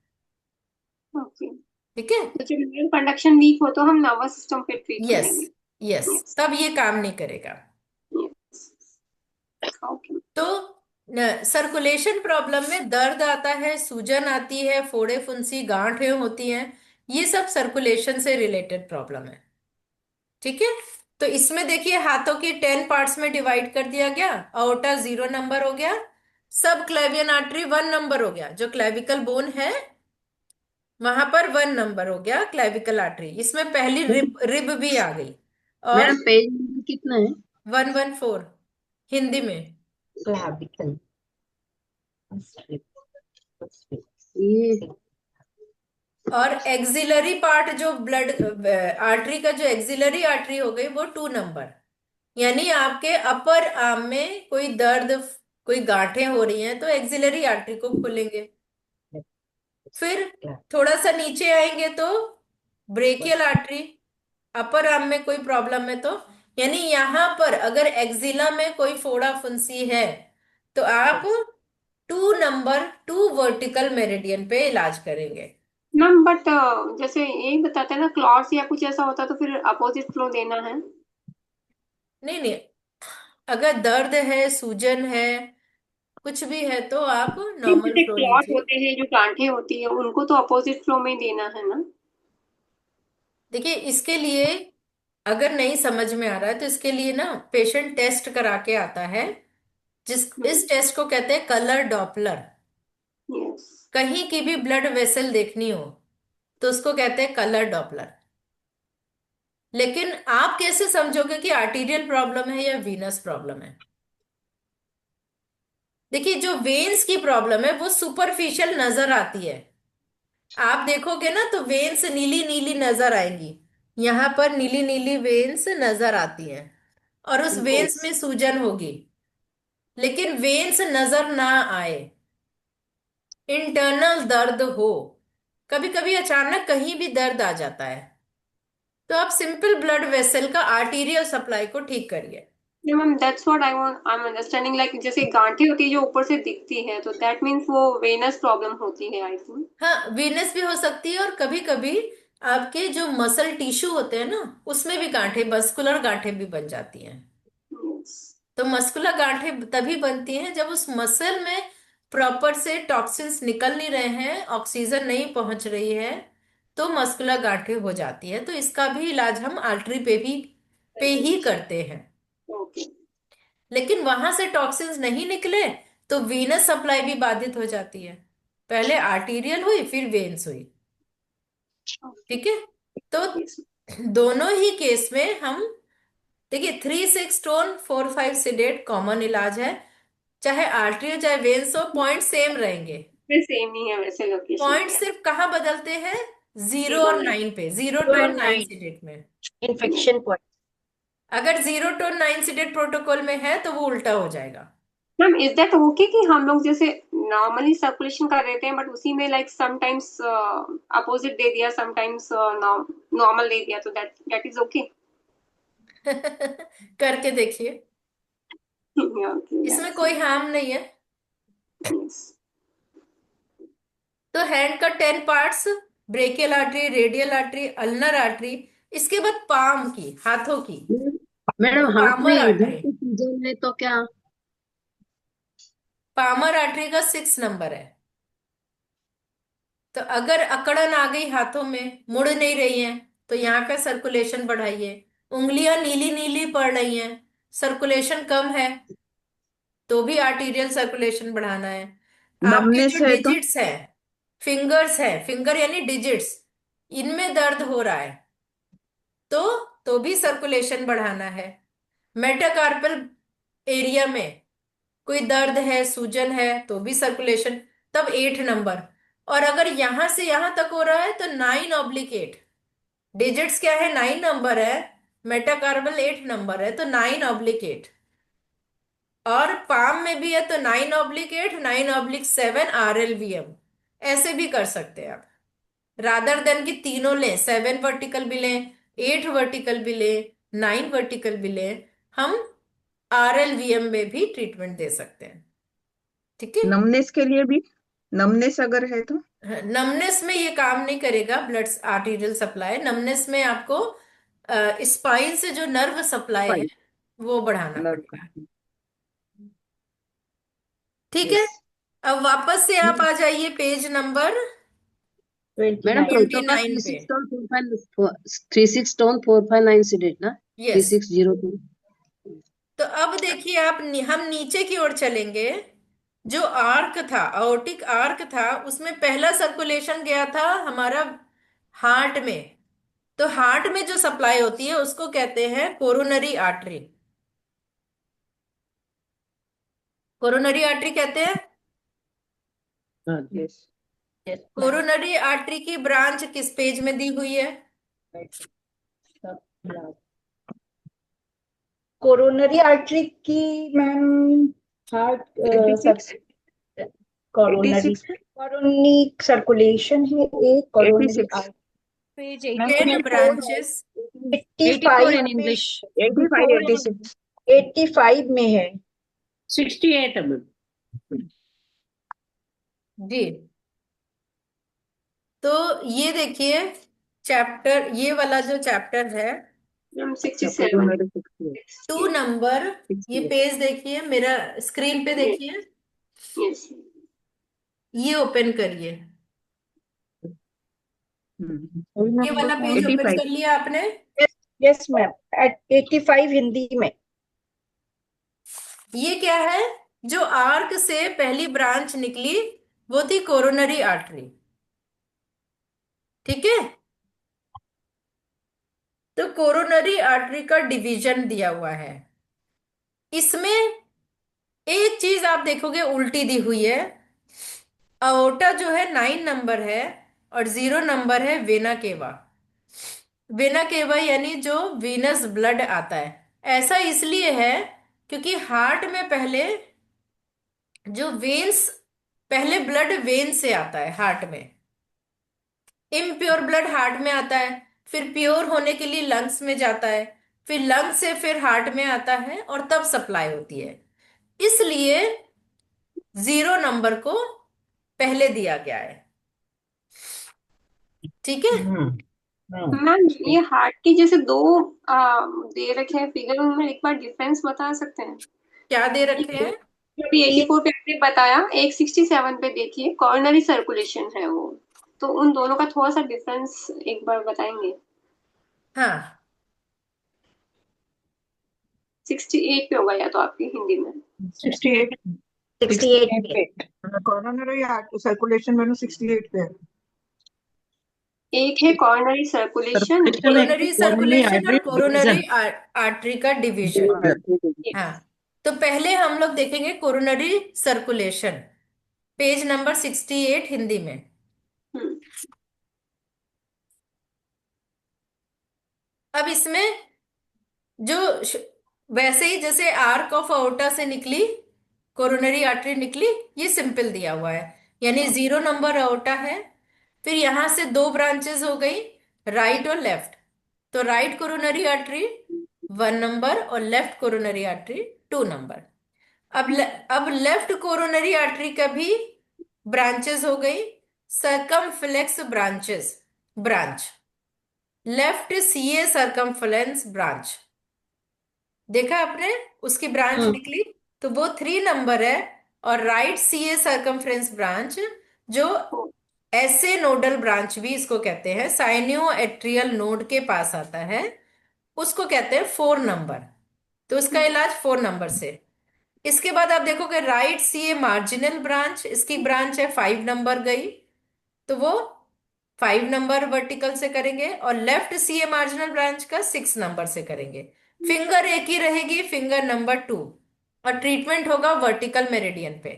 ओके। ठीक है। तो जब नर्व कंडक्शन वीक हो तो हम नर्वस सिस्टम पे ट्रीट यस, करेंगे? यस, यस तब ये काम नहीं करेगा। यस। ओके। तो सर्कुलेशन प्रॉब्लम में दर्द आता है, सूजन आती है, फोड़े फुंसी गांठें होती हैं, ये सब सर्कुलेशन से रिलेटेड प्रॉब्लम है। ठीक है। तो इसमें देखिए हाथों की 10 पार्ट्स में डिवाइड कर दिया गया। अओर्टा 0 नंबर हो गया, सब क्लेवियन आर्टरी 1 नंबर हो गया, जो क्लेविकल बोन है वहां पर 1 नंबर हो गया क्लेविकल आर्टरी, इसमें पहली रिब रिब भी आ गई। और मैडम पेज नंबर कितना है? 114 हिंदी में। क्लाविकल। ये और एक्सिलरी पार्ट जो ब्लड आर्टरी का, जो एक्सिलरी आर्टरी हो गई वो 2 नंबर। यानी आपके अपर आर्म में कोई दर्द, कोई गांठें हो रही हैं तो एक्सिलरी आर्टरी को खोलेंगे। फिर थोड़ा सा नीचे आएंगे तो ब्रेकियल आर्टरी, अपर आर्म में कोई प्रॉब्लम है तो, यानी यहां पर अगर एक्जिला में कोई फोड़ा फुंसी है तो आप 2 नंबर 2 वर्टिकल मेरिडियन पे इलाज करेंगे। मैम बट जैसे यही बताते हैं ना, क्लॉट्स या कुछ ऐसा होता है तो फिर अपोजिट फ्लो देना है? नहीं नहीं, अगर दर्द है, सूजन है, कुछ भी है तो आप नहीं, नॉर्मल जैसे फ्लो क्लॉट लीजिए। होते हैं जो गांठें होती है उनको तो अपोजिट फ्लो में ही देना है ना? देखिए इसके लिए अगर नहीं समझ में आ रहा है तो इसके लिए ना पेशेंट टेस्ट करा के आता है, जिस हम्म। इस टेस्ट को कहते हैं कलर डॉपलर। यस। कहीं की भी ब्लड वेसल देखनी हो तो उसको कहते हैं कलर डॉपलर। लेकिन आप कैसे समझोगे कि आर्टीरियल प्रॉब्लम है या वीनस प्रॉब्लम है? देखिए जो वेन्स की प्रॉब्लम है वो सुपरफिशियल नजर आती है। आप देखोगे ना तो वेन्स नीली नीली नजर आएंगी, यहां पर नीली नीली वेन्स नजर आती हैं, और उस वेन्स में सूजन होगी। लेकिन वेन्स नजर ना आए, इंटरनल दर्द हो, कभी कभी अचानक कहीं भी दर्द आ जाता है, तो आप सिंपल ब्लड वेसल का आर्टीरियल सप्लाई को ठीक करिए। Ma'am that's what I am understanding, like जैसे गांठें होती है जो ऊपर से दिखती है तो दैट मीन्स वो वेनस प्रॉब्लम होती है, आई थिंक। हाँ, वीनस भी हो सकती है, और कभी कभी आपके जो मसल टिश्यू होते हैं ना उसमें भी गांठें, मस्कुलर गांठें भी बन जाती हैं। यस। तो मस्कुलर गांठें तभी बनती हैं जब उस मसल में प्रॉपर से टॉक्सिन्स निकल नहीं रहे हैं, ऑक्सीजन नहीं पहुंच रही है, तो मस्कुलर गांठें हो जाती है। तो इसका भी इलाज हम आर्टरी पे ही करते हैं। ओके। लेकिन वहां से टॉक्सिन्स नहीं निकले तो वीनस सप्लाई भी बाधित हो जाती है, पहले आर्टीरियल हुई फिर वेन्स हुई। ठीक है। तो यस। दोनों ही केस में हम, देखिए 3 6 स्टोन 4 5 सिडेट कॉमन इलाज है, चाहे आर्टरी हो चाहे वेन्स हो, पॉइंट सेम रहेंगे। सेम ही है वैसे लोकेशन पॉइंट पे। सिर्फ कहाँ बदलते हैं, 0 और 9 पे, 0 to 9 9 सिडेट में। Infection point. अगर 0 to 9 सिडेट प्रोटोकॉल में है तो वो उल्टा हो जाएगा। मैम इज दैट ओके कि हम लोग जैसे नॉर्मली सर्कुलेशन कर रहे थे बट उसी में लाइक समटाइम्स अपोजिट दे दिया, समटाइम्स नॉर्मल दे दिया, तो दैट दैट इज ओके? करके देखिए, ओके, इसमें कोई हार्म नहीं है। यस। तो हैंड का 10 parts, brachial artery, radial artery, ulnar artery, इसके बाद पाम की, हाथों की, मैडम तो हाथ में पामर इधर आर्टरी। से सूजन है तो क्या? पामर आर्टरी का 6 नंबर है। तो अगर अकड़न आ गई हाथों में, मुड़ नहीं रही है, तो यहाँ का सर्कुलेशन बढ़ाइए। उंगलियां नीली नीली पड़ रही हैं, सर्कुलेशन कम है, तो भी आर्टीरियल सर्कुलेशन बढ़ाना है। आपके नमनेस जो है तो डिजिट्स है, फिंगर्स है, फिंगर यानी डिजिट्स, इनमें दर्द हो रहा है, तो भी सर्कुलेशन बढ़ाना है। मेटाकार्पल एरिया में कोई दर्द है, सूजन है, तो भी सर्कुलेशन, तब 8 नंबर। और अगर यहां से यहां तक हो रहा है तो 9/8। डिजिट्स क्या है, 9 नंबर है, मेटाकार्बल 8 नंबर है, तो 9/8। और पाम में भी है तो 9/8, 9/7 RLVM, ऐसे भी कर सकते हैं आप। रादर देन कि तीनों लें, 7 वर्टिकल भी लें, 8 वर्टिकल भी लें, 9 वर्टिकल भी लें, हम RLVM में भी ट्रीटमेंट दे सकते हैं। ठीक है। नमनेस के लिए भी, नमनेस अगर है तो नमनेस में ये काम नहीं करेगा ब्लड आर्टीरियल सप्लाई। नमनेस में आपको स्पाइन से जो नर्व सप्लाई है फाइव वो बढ़ाना नर्व का। पड़ेगा। ठीक है। यस अब वापस से आप आ जाइए page number madam 29। Protocol 29 three पे। सिक्स टोन 459 सीडेड ना, यस। 3602। तो अब देखिए आप हम नीचे की ओर चलेंगे। जो आर्क था, aortic आर्क था, उसमें पहला सर्कुलेशन गया था हमारा हार्ट में। तो हार्ट में जो सप्लाई होती है उसको कहते हैं कोरोनरी आर्टरी। कोरोनरी आर्टरी कहते हैं। यस कोरोनरी आर्टरी की ब्रांच किस पेज में दी हुई है? कोरोनरी आर्टरी की ma'am, heart 86 coronary 86 chorionic circulation है एक, कोरोनरी 86 पेज मैम 10 ब्रांचेस। 85 इन में, इंग्लिश। 85 86 85 में है। 68 है मैम। जी। तो ये देखिए चैप्टर, ये वाला जो चैप्टर है, मैम 67। कोरोनरी 68 2 नंबर, ये 68 पेज देखिए, मेरा स्क्रीन पे देखिए, यस। ये ओपन करिए। वही मैं ये वाला बताऊं पेज ना। ओपन 85 कर लिया आपने? Yes yes ma'am, at 85 Hindi में। ये क्या है? जो आर्क से पहली ब्रांच निकली वो थी कोरोनरी आर्टरी। ठीक है। तो कोरोनरी आर्टरी का डिवीजन दिया हुआ है। इसमें एक चीज आप देखोगे उल्टी दी हुई है। अओर्टा जो है 9 नंबर है और 0 नंबर है वेना केवा। वेना केवा यानी जो वीनस ब्लड आता है। ऐसा इसलिए है क्योंकि हार्ट में पहले जो वेन्स, पहले ब्लड वेन से आता है हार्ट में। इम्प्योर ब्लड हार्ट में आता है, फिर प्योर होने के लिए लंग्स में जाता है, फिर लंग्स से फिर हार्ट में आता है और तब सप्लाई होती है। इसलिए 0 नंबर को पहले दिया गया है। ठीक है। मैम ये हार्ट की जैसे दो दे रखे हैं फिगर, उनमें एक बार डिफरेंस बता सकते हैं? क्या दे रखे हैं? अभी 84 पे आपने बताया, एक 67 पे देखिए कॉर्नरी सर्कुलेशन है वो, तो उन दोनों का थोड़ा सा डिफरेंस एक बार बताएंगे? हाँ, 68 पे होगा या तो आपकी हिंदी में। 68 68 पे। कोरोनरी सर्कुलेशन मैंने 68 पे है। एक है कॉर्नरी सर्कुलेशन, कोरोनरी सर्कुलेशन और कोरोनरी आर्टरी का डिवीजन। हाँ, तो पहले हम लोग देखेंगे coronary circulation, page number 68 Hindi में। अब इसमें जो वैसे ही जैसे आर्क ऑफ अओर्टा से निकली कोरोनरी आर्टरी निकली, ये सिंपल दिया हुआ है, यानी 0 नंबर अओर्टा है। फिर यहां से दो ब्रांचेस हो गई, राइट और लेफ्ट। तो राइट कोरोनरी आर्टरी 1 नंबर और लेफ्ट कोरोनरी आर्टरी 2 नंबर। अब लेफ्ट कोरोनरी आर्टरी का भी ब्रांचेस हो गई, circumflex branches, branch, left CA circumflex branch. देखा आपने, उसकी ब्रांच निकली, तो वो 3 नंबर है। और राइट सीए सरकमफ्रेंस ब्रांच जो ऐसे नोडल ब्रांच भी इसको कहते हैं, साइनियो एट्रियल नोड के पास आता है, उसको कहते हैं 4 नंबर। तो उसका इलाज 4 नंबर से। इसके बाद आप देखोगे राइट सीए मार्जिनल ब्रांच, इसकी ब्रांच है 5 नंबर गई, तो वो 5 नंबर वर्टिकल से करेंगे, और लेफ्ट सीए मार्जिनल ब्रांच का 6 नंबर से करेंगे। फिंगर एक ही रहेगी, फिंगर नंबर 2, और ट्रीटमेंट होगा वर्टिकल मेरिडियन पे।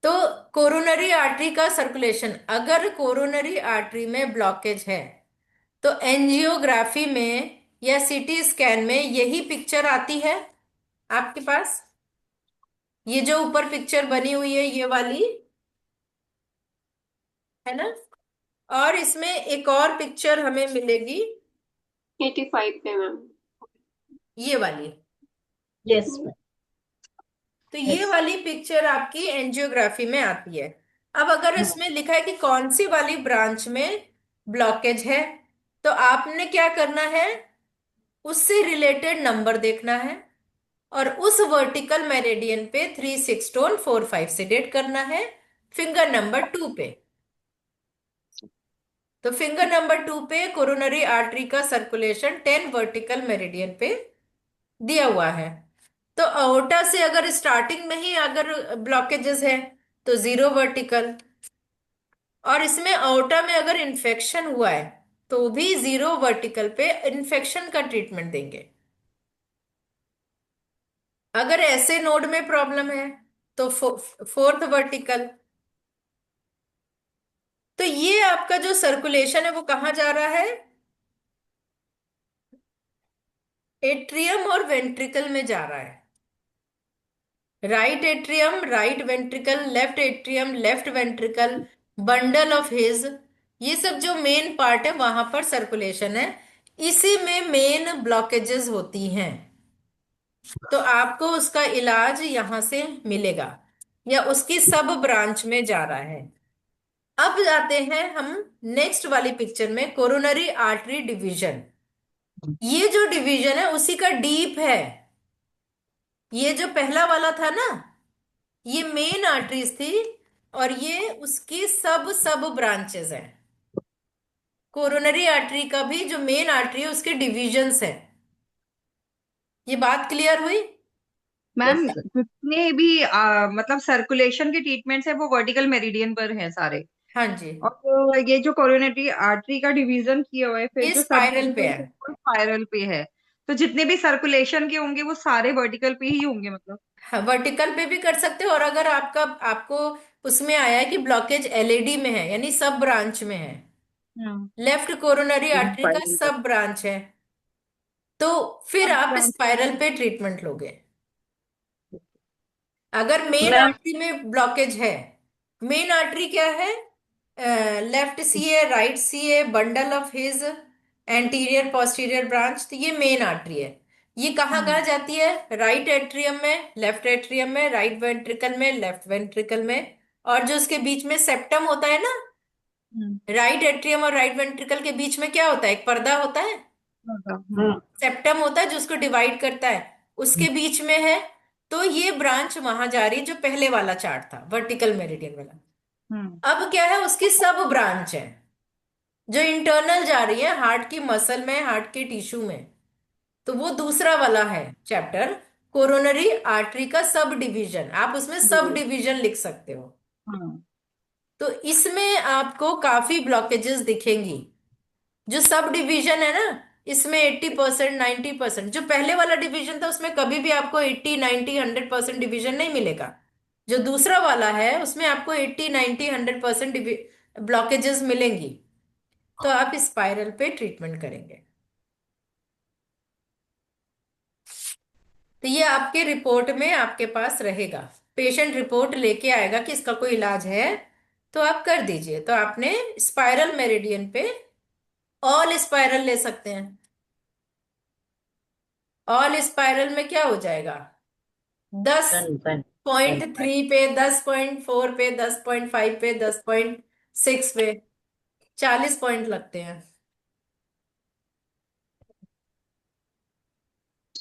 तो कोरोनरी आर्टरी का सर्कुलेशन, अगर कोरोनरी आर्टरी में ब्लॉकेज है तो एंजियोग्राफी में या सीटी स्कैन में यही पिक्चर आती है आपके पास। ये जो ऊपर पिक्चर बनी हुई है ये वाली, है ना। और इसमें एक और पिक्चर हमें मिलेगी 85 पे मैम। ये वाली। यस तो ये वाली पिक्चर आपकी एंजियोग्राफी में आती है। अब अगर इसमें लिखा है कि कौन सी वाली ब्रांच में ब्लॉकेज है, तो आपने क्या करना है, उससे रिलेटेड नंबर देखना है, और उस वर्टिकल मेरिडियन पे 3 6 4 5 से डेट करना है, फिंगर नंबर 2 पे। तो फिंगर नंबर 2 पे कोरोनरी आर्टरी का सर्कुलेशन 10 वर्टिकल मेरिडियन पे दिया हुआ है। तो अओर्टा से अगर स्टार्टिंग में ही अगर ब्लॉकेजेस है तो 0 वर्टिकल, और इसमें अओर्टा में अगर इन्फेक्शन हुआ है तो भी 0 वर्टिकल पे इन्फेक्शन का ट्रीटमेंट देंगे। अगर ऐसे नोड में प्रॉब्लम है तो 4th वर्टिकल। तो ये आपका जो सर्कुलेशन है वो कहाँ जा रहा है, एट्रियम और वेंट्रिकल में जा रहा है। Right atrium, right ventricle, left atrium, left ventricle, bundle of his, ये सब जो मेन पार्ट है वहां पर सर्कुलेशन है। इसी में मेन ब्लॉकेजेस होती हैं, तो आपको उसका इलाज यहां से मिलेगा, या उसकी सब ब्रांच में जा रहा है। अब जाते हैं हम नेक्स्ट वाली पिक्चर में, कोरोनरी आर्टरी डिवीजन। ये जो डिवीजन है उसी का डीप है। ये जो पहला वाला था ना, ये मेन आर्टरीज थी, और ये उसकी सब सब ब्रांचेस हैं। कोरोनरी आर्टरी का भी जो मेन आर्टरी है उसके डिविजन्स हैं। ये बात क्लियर हुई। मैम जितने भी मतलब सर्कुलेशन के ट्रीटमेंट्स है वो वर्टिकल मेरिडियन पर है सारे। हाँ जी, और ये जो कोरोनरी आर्टरी का डिवीजन किया हुआ है फिर ये जो सब स्पाइरल पे डिवीजन है। है वो स्पाइरल पे है। तो जितने भी सर्कुलेशन के होंगे वो सारे वर्टिकल पे ही होंगे मतलब। हाँ, वर्टिकल पे भी कर सकते हो, और अगर आपको उसमें आया है कि ब्लॉकेज एलएडी में है, यानी सब ब्रांच में है, हम्म। लेफ्ट कोरोनरी आर्टरी का स्पाइरल पे। सब ब्रांच है, तो फिर सब आप ब्रांच। स्पाइरल पे ट्रीटमेंट लोगे। अगर मेन मैम आर्टरी में ब्लॉकेज है, मेन आर्टरी क्या है, left CA, right CA, bundle of his, anterior posterior branch, तो ये मेन आर्टरी है। ये कहाँ कहाँ जाती है, राइट एट्रियम में, लेफ्ट एट्रियम में, राइट वेंट्रिकल में, लेफ्ट वेंट्रिकल में, और जो उसके बीच में सेप्टम होता है ना, राइट एट्रियम और राइट वेंट्रिकल के बीच में क्या होता है, एक पर्दा होता है, सेप्टम होता है जो उसको डिवाइड करता है, उसके बीच में है। तो ये ब्रांच वहां जा रही है, जो पहले वाला चार्ट था वर्टिकल मेरिडियन वाला। अब क्या है, उसकी सब ब्रांच है जो इंटरनल जा रही है, हार्ट की मसल में, हार्ट के टिश्यू में। तो वो दूसरा वाला है चैप्टर, कोरोनरी आर्टरी का सब डिवीजन। आप उसमें सब डिवीजन लिख सकते हो। तो इसमें आपको काफी ब्लॉकेजेस दिखेंगी। जो सब डिवीजन है ना, इसमें 80% 90%, जो पहले वाला डिवीजन था उसमें कभी भी आपको 80 90 100% डिवीजन नहीं मिलेगा। जो दूसरा वाला है उसमें आपको 80 90 100% ब्लॉकेजेस मिलेंगी। तो आप स्पाइरल पे ट्रीटमेंट करेंगे। तो ये आपके रिपोर्ट में आपके पास रहेगा, पेशेंट रिपोर्ट लेके आएगा कि इसका कोई इलाज है, तो आप कर दीजिए। तो आपने स्पाइरल मेरिडियन पे ऑल स्पाइरल ले सकते हैं। ऑल स्पाइरल में क्या हो जाएगा, 10.3 पे, 10.4 पे, 10.5 पे, 10.6 पे, 40 पॉइंट लगते हैं।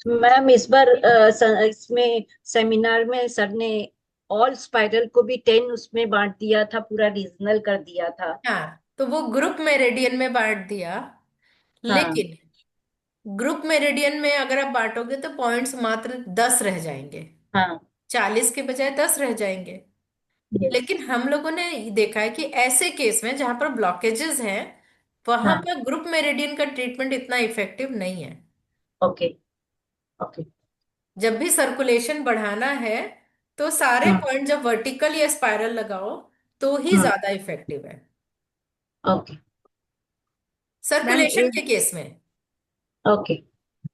मैम इस बार इसमें सेमिनार में सर ने ऑल स्पाइरल को भी 10 उसमें बांट दिया था, पूरा रीजनल कर दिया था। हाँ, तो वो ग्रुप मेरिडियन में बांट दिया, हाँ लेकिन ग्रुप मेरिडियन में अगर आप बांटोगे तो पॉइंट्स मात्र 10 रह जाएंगे, हाँ 40 के बजाय 10 रह जाएंगे। यस लेकिन हम लोगों ने देखा है कि ऐसे केस में जहां पर ब्लॉकेजेस हैं, वहां हाँ पर ग्रुप मेरिडियन का ट्रीटमेंट इतना इफेक्टिव नहीं है। ओके ओके जब भी सर्कुलेशन बढ़ाना है तो सारे हाँ पॉइंट जब वर्टिकल या स्पाइरल लगाओ तो ही हाँ ज्यादा इफेक्टिव है ओके मैम सर्कुलेशन एक के केस में। ओके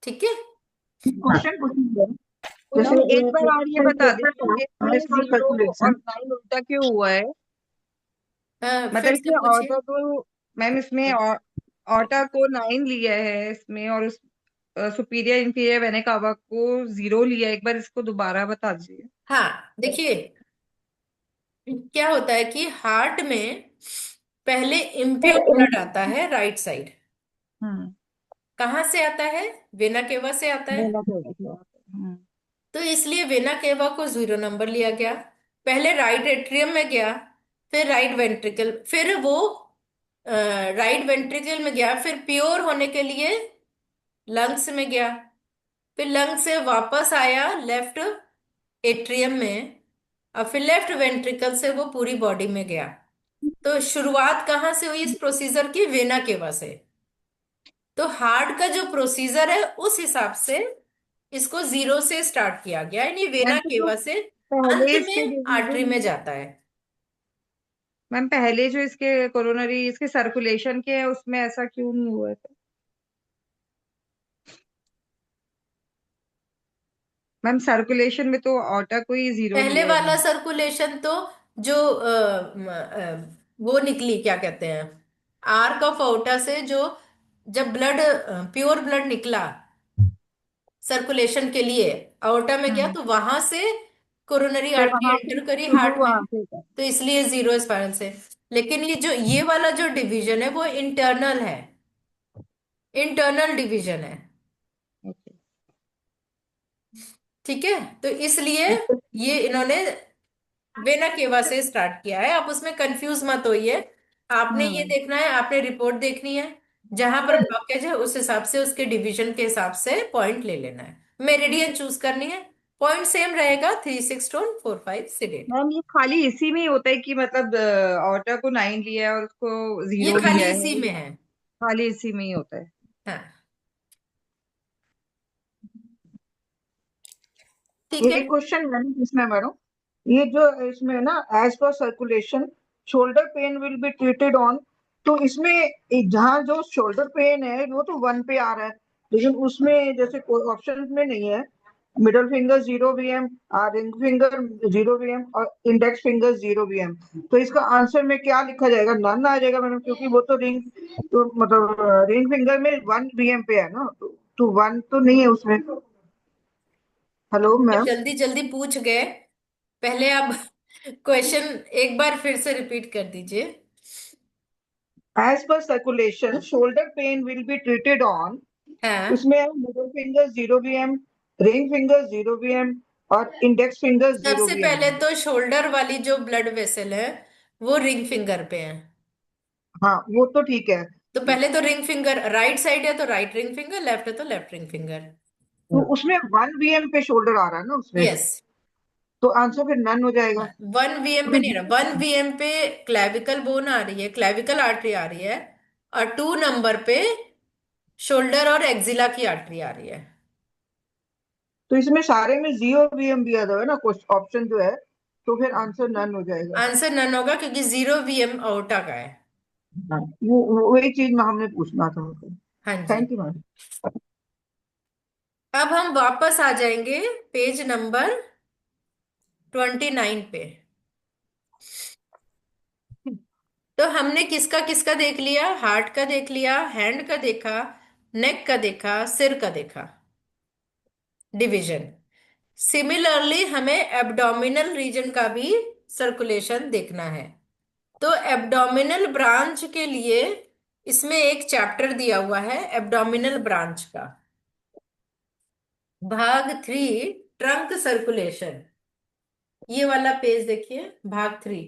ठीक है। हाँ क्वेश्चन पूछिए। मैम जैसे एक बार और ये बता दीजिए इसमें एज पर जीरो और सर्कुलेशन। 9 उल्टा क्यों हुआ है? फिर मतलब से इसमें पूछिए। ऑटो को, मैम इसमें ऑटा को 9 लिया है इसमें, और उस सुपीरियर इंफीरियर वेने कावा को 0 लिया है। एक बार इसको दोबारा बता दीजिए। हाँ, देखिए क्या होता है कि हार्ट में पहले इम्प्योर ब्लड आता है राइट साइड। हम्म कहाँ से आता है? वेना केवा से आता है। बोला तो हम्म तो इसलिए वेना केवा को 0 नंबर लिया गया। पहले राइट एट्रियम में गया, फिर राइट वेंट्रिकल, फिर वो राइट वेंट्रिकल में गया, फिर प्योर होने के लिए लंग्स में गया, फिर लंग्स से वापस आया लेफ्ट एट्रियम में, और फिर लेफ्ट वेंट्रिकल से वो पूरी बॉडी में गया। तो शुरुआत कहाँ से हुई इस प्रोसीजर की? वेना केवा से। तो हार्ट का जो प्रोसीजर है उस हिसाब से इसको 0 से स्टार्ट किया गया, यानी वेना मैम तो जो केवा से अंत पहले इसके में आर्टरी डिवीजन, में जाता है। मैम पहले जो इसके कोरोनरी इसके सर्कुलेशन के है उसमें ऐसा क्यों नहीं हुआ था? मैम सर्कुलेशन में तो ऑटा को ही 0 पहले लिया है वाला मैम। सर्कुलेशन तो जो वो निकली, क्या कहते हैं, आर्क ऑफ आउटा से जो, जब ब्लड प्योर ब्लड निकला सर्कुलेशन के लिए, आउटा में गया, हम्म तो वहां से कोरोनरी तो आर्टरी वहां से एंटर करी शुरू हार्ट में, वहां से था। तो इसलिए 0 स्पाइरल से। लेकिन ये वाला जो डिवीजन है वो इंटरनल है, इंटरनल डिवीजन है। ओके ठीक है, तो इसलिए ये इन्होंने वेना केवा से स्टार्ट किया है। आप उसमें कंफ्यूज मत होइए, आपने ये हम्म देखना है, आपने रिपोर्ट देखनी है, जहां पर ब्लॉकेज है उस हिसाब से उसके डिवीजन के हिसाब से पॉइंट ले लेना है, मेरिडियन चूज करनी है। पॉइंट सेम रहेगा, 3 6 2 4 5 सिडेड। मैम ये खाली इसी में ही होता है कि मतलब ऑटा को 9 लिया है और उसको ये 0 खाली लिया इसी है? में है। खाली इसी में ही होता है? हाँ, ठीक है। एक क्वेश्चन मैंने इसमें मैडम, ये जो इसमें ना एज पर circulation shoulder pain will be treated on, तो इसमें जहाँ जो शोल्डर पेन है वो तो 1 पे आ रहा है, लेकिन उसमें जैसे कोई ऑप्शन में नहीं है, middle finger 0 VM, ring finger 0 VM और इंडेक्स फिंगर 0 वीएम, तो इसका आंसर में क्या लिखा जाएगा? नन आ जाएगा मैडम, क्योंकि वो तो रिंग, तो मतलब रिंग फिंगर में 1 वीएम पे है ना, तो 1 तो नहीं है उसमें। हेलो आप मैम। जल्दी जल्दी पूछ गए, पहले आप क्वेश्चन एक बार फिर से रिपीट कर दीजिए। As per circulation, shoulder pain will be treated on, हाँ, उसमें middle finger 0 VM, ring finger 0 VM और इंडेक्स फिंगर जीरो सबसे वी एम पहले तो शोल्डर वाली जो ब्लड वेसल है वो रिंग फिंगर पे है। हाँ वो तो ठीक है। तो पहले तो रिंग फिंगर राइट साइड है तो राइट रिंग फिंगर, लेफ्ट है तो लेफ्ट रिंग फिंगर। तो उसमें 1 वीएम पे शोल्डर आ रहा है ना उसमें, यस। तो आंसर फिर नन हो जाएगा। 1 वीएम पे नहीं रहा, 1 वीएम पे क्लेविकल बोन आ रही है, क्लेविकल आर्टरी आ रही है, और 2 नंबर पे शोल्डर और एक्जिला की आर्टरी आ रही है। तो इसमें सारे में 0 वीएम दिया हुआ है ना ऑप्शन जो है, तो फिर आंसर नन हो जाएगा। आंसर नन होगा क्योंकि 0 वीएम अओर्टा का है। हाँ, वही चीज में हमने पूछना था। हाँ जी। Thank you ma'am. अब हम वापस आ जाएंगे पेज नंबर 29 पे। तो हमने किसका किसका देख लिया? हार्ट का देख लिया, हैंड का देखा, नेक का देखा, सिर का देखा, डिवीजन। सिमिलरली हमें एब्डोमिनल रीजन का भी सर्कुलेशन देखना है। तो एब्डोमिनल ब्रांच के लिए इसमें एक चैप्टर दिया हुआ है एब्डोमिनल ब्रांच का, भाग 3, ट्रंक सर्कुलेशन। ये वाला पेज देखिए, भाग 3।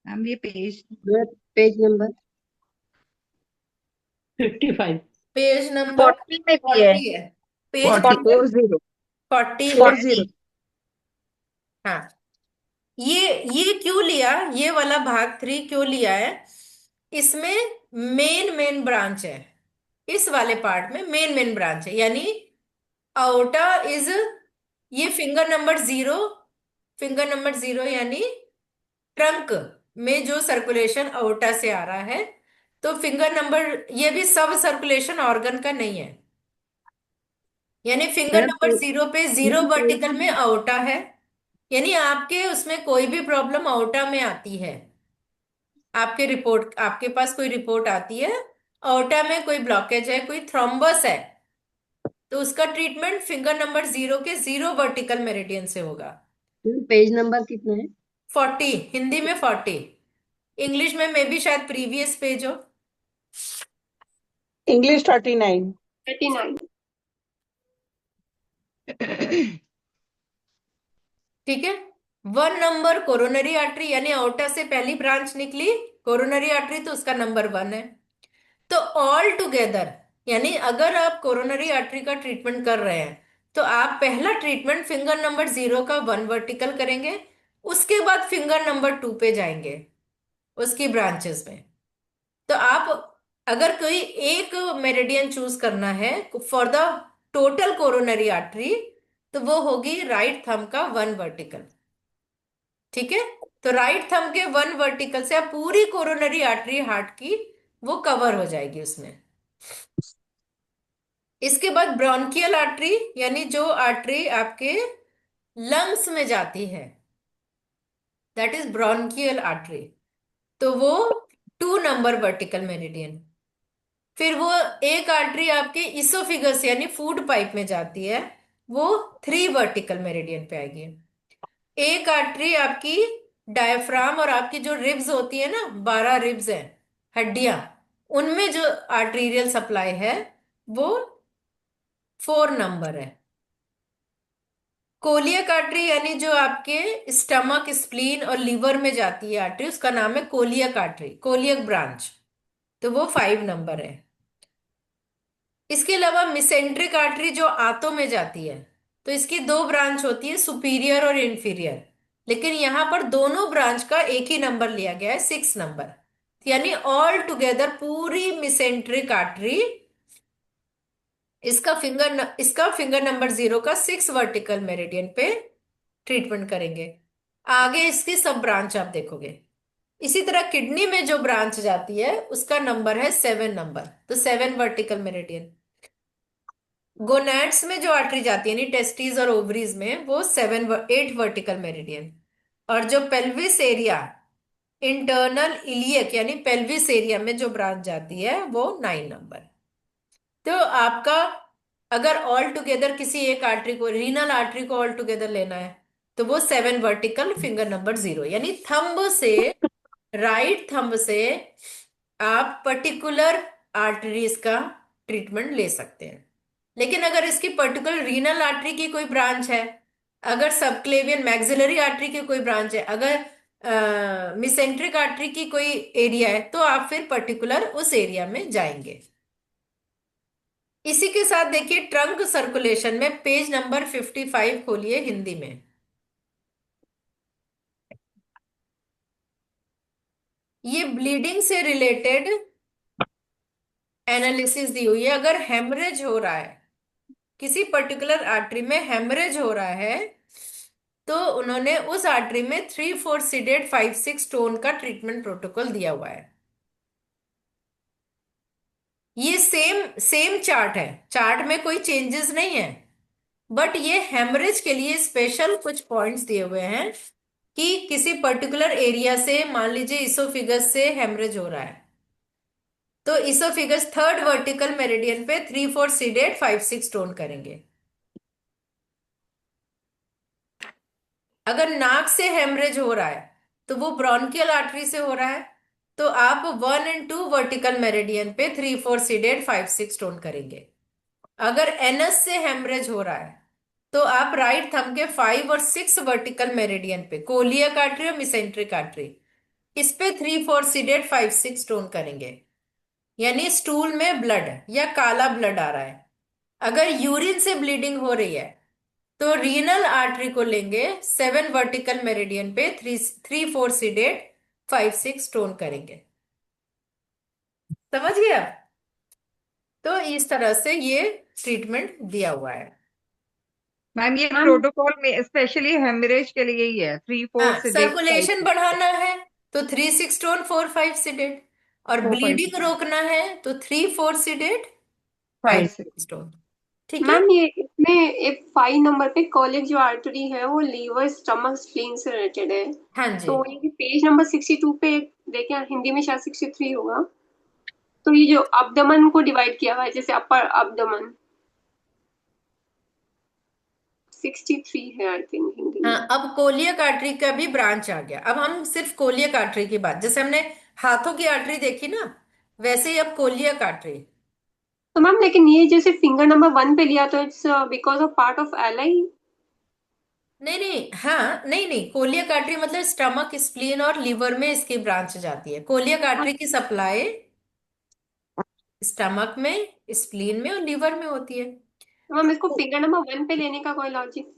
मैम ये page page number 55. Page number 40 में भी है। 40 है। पेज 40 नंबर 40 40 है। 40। हाँ, ये क्यों लिया, ये वाला भाग 3 क्यों लिया है? इसमें मेन मेन ब्रांच है। इस वाले पार्ट में मेन मेन ब्रांच है, यानी आउटा इज, ये फिंगर नंबर 0 यानी ट्रंक में जो सर्कुलेशन आउटा से आ रहा है। तो फिंगर नंबर, ये भी सब सर्कुलेशन ऑर्गन का नहीं है, यानी फिंगर मैडम नंबर 0 पे 0 वर्टिकल में आउटा है। यानी आपके उसमें कोई भी प्रॉब्लम आउटा में आती है, आपके पास कोई रिपोर्ट आती है, आउटा में कोई ब्लॉकेज है, कोई थ्रोम्बस है, तो उसका ट्रीटमेंट फिंगर नंबर 0 के 0 वर्टिकल मेरिडियन से होगा। पेज नंबर कितना है? 40, हिंदी में 40, इंग्लिश में मे बी शायद प्रीवियस पेज हो। इंग्लिश 39। 39। ठीक है। 1 नंबर कोरोनरी आर्टरी, यानी आउटा से पहली ब्रांच निकली कोरोनरी आर्टरी, तो उसका नंबर 1 है। तो ऑल टुगेदर, यानी अगर आप कोरोनरी आर्टरी का ट्रीटमेंट कर रहे हैं, तो आप पहला ट्रीटमेंट फिंगर नंबर 0 का 1 वर्टिकल करेंगे, उसके बाद फिंगर नंबर 2 पे जाएंगे उसकी ब्रांचेस में। तो आप अगर कोई एक मेरिडियन चूज करना है for the total coronary artery, तो वो होगी राइट थंब का 1 वर्टिकल। ठीक है। तो राइट थंब के 1 वर्टिकल से आप पूरी कोरोनरी आर्टरी हार्ट की वो कवर हो जाएगी उसमें। इसके बाद ब्रोंकियल आर्टरी, यानी जो आर्टरी आपके लंग्स में जाती है, दैट इज ब्रोंकियल आर्टरी, तो वो 2 नंबर वर्टिकल मेरिडियन। फिर वो एक आर्टरी आपके इसोफिगस यानी फूड पाइप में जाती है, वो 3 वर्टिकल मेरिडियन पे आएगी। एक आर्टरी आपकी डायफ्राम और आपकी जो रिब्स होती है ना, 12 रिब्स हैं, हड्डियां, उनमें जो आर्टेरियल सप्लाई है वो 4 नंबर है। कोलियक आर्टरी, यानी जो आपके स्टमक, स्प्लीन और लीवर में जाती है आर्टरी, उसका नाम है कोलियक आर्टरी, कोलियक ब्रांच, तो वो 5 नंबर है। इसके अलावा मिसेंट्रिक आर्टरी जो आंतों में जाती है, तो इसकी 2 ब्रांच होती है, सुपीरियर और इंफीरियर, लेकिन यहां पर दोनों ब्रांच का एक ही नंबर लिया गया है, 6 नंबर। यानी ऑल टुगेदर पूरी मिसेंट्रिक आर्टरी, इसका फिंगर नंबर 0 का 6 वर्टिकल मेरिडियन पे ट्रीटमेंट करेंगे। आगे इसकी सब ब्रांच आप देखोगे। इसी तरह किडनी में जो ब्रांच जाती है उसका नंबर है 7 नंबर, तो 7 वर्टिकल मेरिडियन। गोनैड्स में जो आर्टरी जाती है, यानी टेस्टिस और ओवरीज में, वो 8 वर्टिकल मेरिडियन। और जो पेल्विस एरिया, इंटरनल इलियक यानी पेल्विस एरिया में जो ब्रांच जाती है, वो 9 नंबर। तो आपका अगर ऑल टुगेदर किसी एक आर्टरी को, रीनल आर्टरी को ऑल टुगेदर लेना है, तो वो 7 वर्टिकल फिंगर नंबर 0, यानी थंब से, राइट थंब से आप पर्टिकुलर आर्टरीज का ट्रीटमेंट ले सकते हैं। लेकिन अगर इसकी पर्टिकुलर रीनल आर्टरी की कोई ब्रांच है, अगर सबक्लेवियन मैक्सिलरी आर्टरी की कोई ब्रांच है, अगर मिसेंट्रिक आर्टरी की कोई एरिया है, तो आप फिर पर्टिकुलर उस एरिया में जाएंगे। इसी के साथ देखिए ट्रंक सर्कुलेशन में पेज नंबर 55 खोलिए हिंदी में। ये ब्लीडिंग से रिलेटेड एनालिसिस दी हुई है। अगर हेमरेज हो रहा है, किसी पर्टिकुलर आर्टरी में हेमरेज हो रहा है, तो उन्होंने उस आर्टरी में 3-4 सीडेड 5-6 स्टोन का ट्रीटमेंट प्रोटोकॉल दिया हुआ है। ये सेम सेम चार्ट है, चार्ट में कोई चेंजेस नहीं है, बट ये हेमरेज के लिए स्पेशल कुछ पॉइंट्स दिए हुए हैं कि किसी पर्टिकुलर एरिया से, मान लीजिए इसोफिगस से हेमरेज हो रहा है, तो इसोफिगस 3rd वर्टिकल मेरिडियन पे 3-4 सीडेड 5-6 स्टोन करेंगे। अगर नाक से हेमरेज हो रहा है, तो वो ब्रोंकियल आर्टरी से हो रहा है, तो आप 1 और 2 वर्टिकल मेरिडियन पे 3-4 सीडेड 5-6 स्टोन करेंगे। अगर एनस से हेमरेज हो रहा है, तो आप राइट थंब के 5 और 6 वर्टिकल मेरिडियन पे कोलियक आर्टरी और मिसेंट्रिक आर्टरी, इस पे 3-4 सीडेड 5-6 स्टोन करेंगे। यानी स्टूल में ब्लड या काला ब्लड आ रहा है, अगर यूरिन से ब्लीडिंग हो रही है, तो रीनल आर्टरी को लेंगे 7 वर्टिकल मेरिडियन पे 3-4 सीडेड 5-6 स्टोन करेंगे। समझ गया? तो इस तरह से ये ट्रीटमेंट दिया हुआ है। मैम ये मैम प्रोटोकॉल में स्पेशली हेमरेज के लिए ही है, 3-4 हाँ, सीडेट सर्कुलेशन 5-6। बढ़ाना है तो 3-6 स्टोन 4-5 सीडेड, और 4-5 ब्लीडिंग रोकना है तो 3-4 सीडेड 5 5-6। स्टोन। ठीक है। मैम ये इसमें एक 5 नंबर पे कॉलिक जो आर्टरी है वो लीवर स्टमक स्प्लीन से रिलेटेड है। हाँ जी। तो ये पेज नंबर 62 पे देखें, हिंदी में शायद 63 होगा। तो ये जो अब्डमन को डिवाइड किया हुआ है, जैसे अपर अब्डमन 63 है आई थिंक हिंदी हाँ, में। अब कोलियक आर्टरी का भी ब्रांच आ गया। अब हम सिर्फ कोलियक आर्टरी की बात, जैसे हमने हाथों की आर्टरी देखी ना, वैसे ही अब कोलियक आर्टरी। तो मैम लेकिन ये जैसे फिंगर नंबर 1 पे लिया तो it's because of part of ally. नहीं नहीं, हाँ, नहीं नहीं, कोलियक आर्टरी मतलब स्टमक स्प्लीन और लीवर में इसकी ब्रांच जाती है। कोलियक आर्टरी की सप्लाई स्टमक में, स्प्लीन में और लीवर में होती है। तो मैम इसको फिंगर नंबर 1 पे लेने का कोई लॉजिक?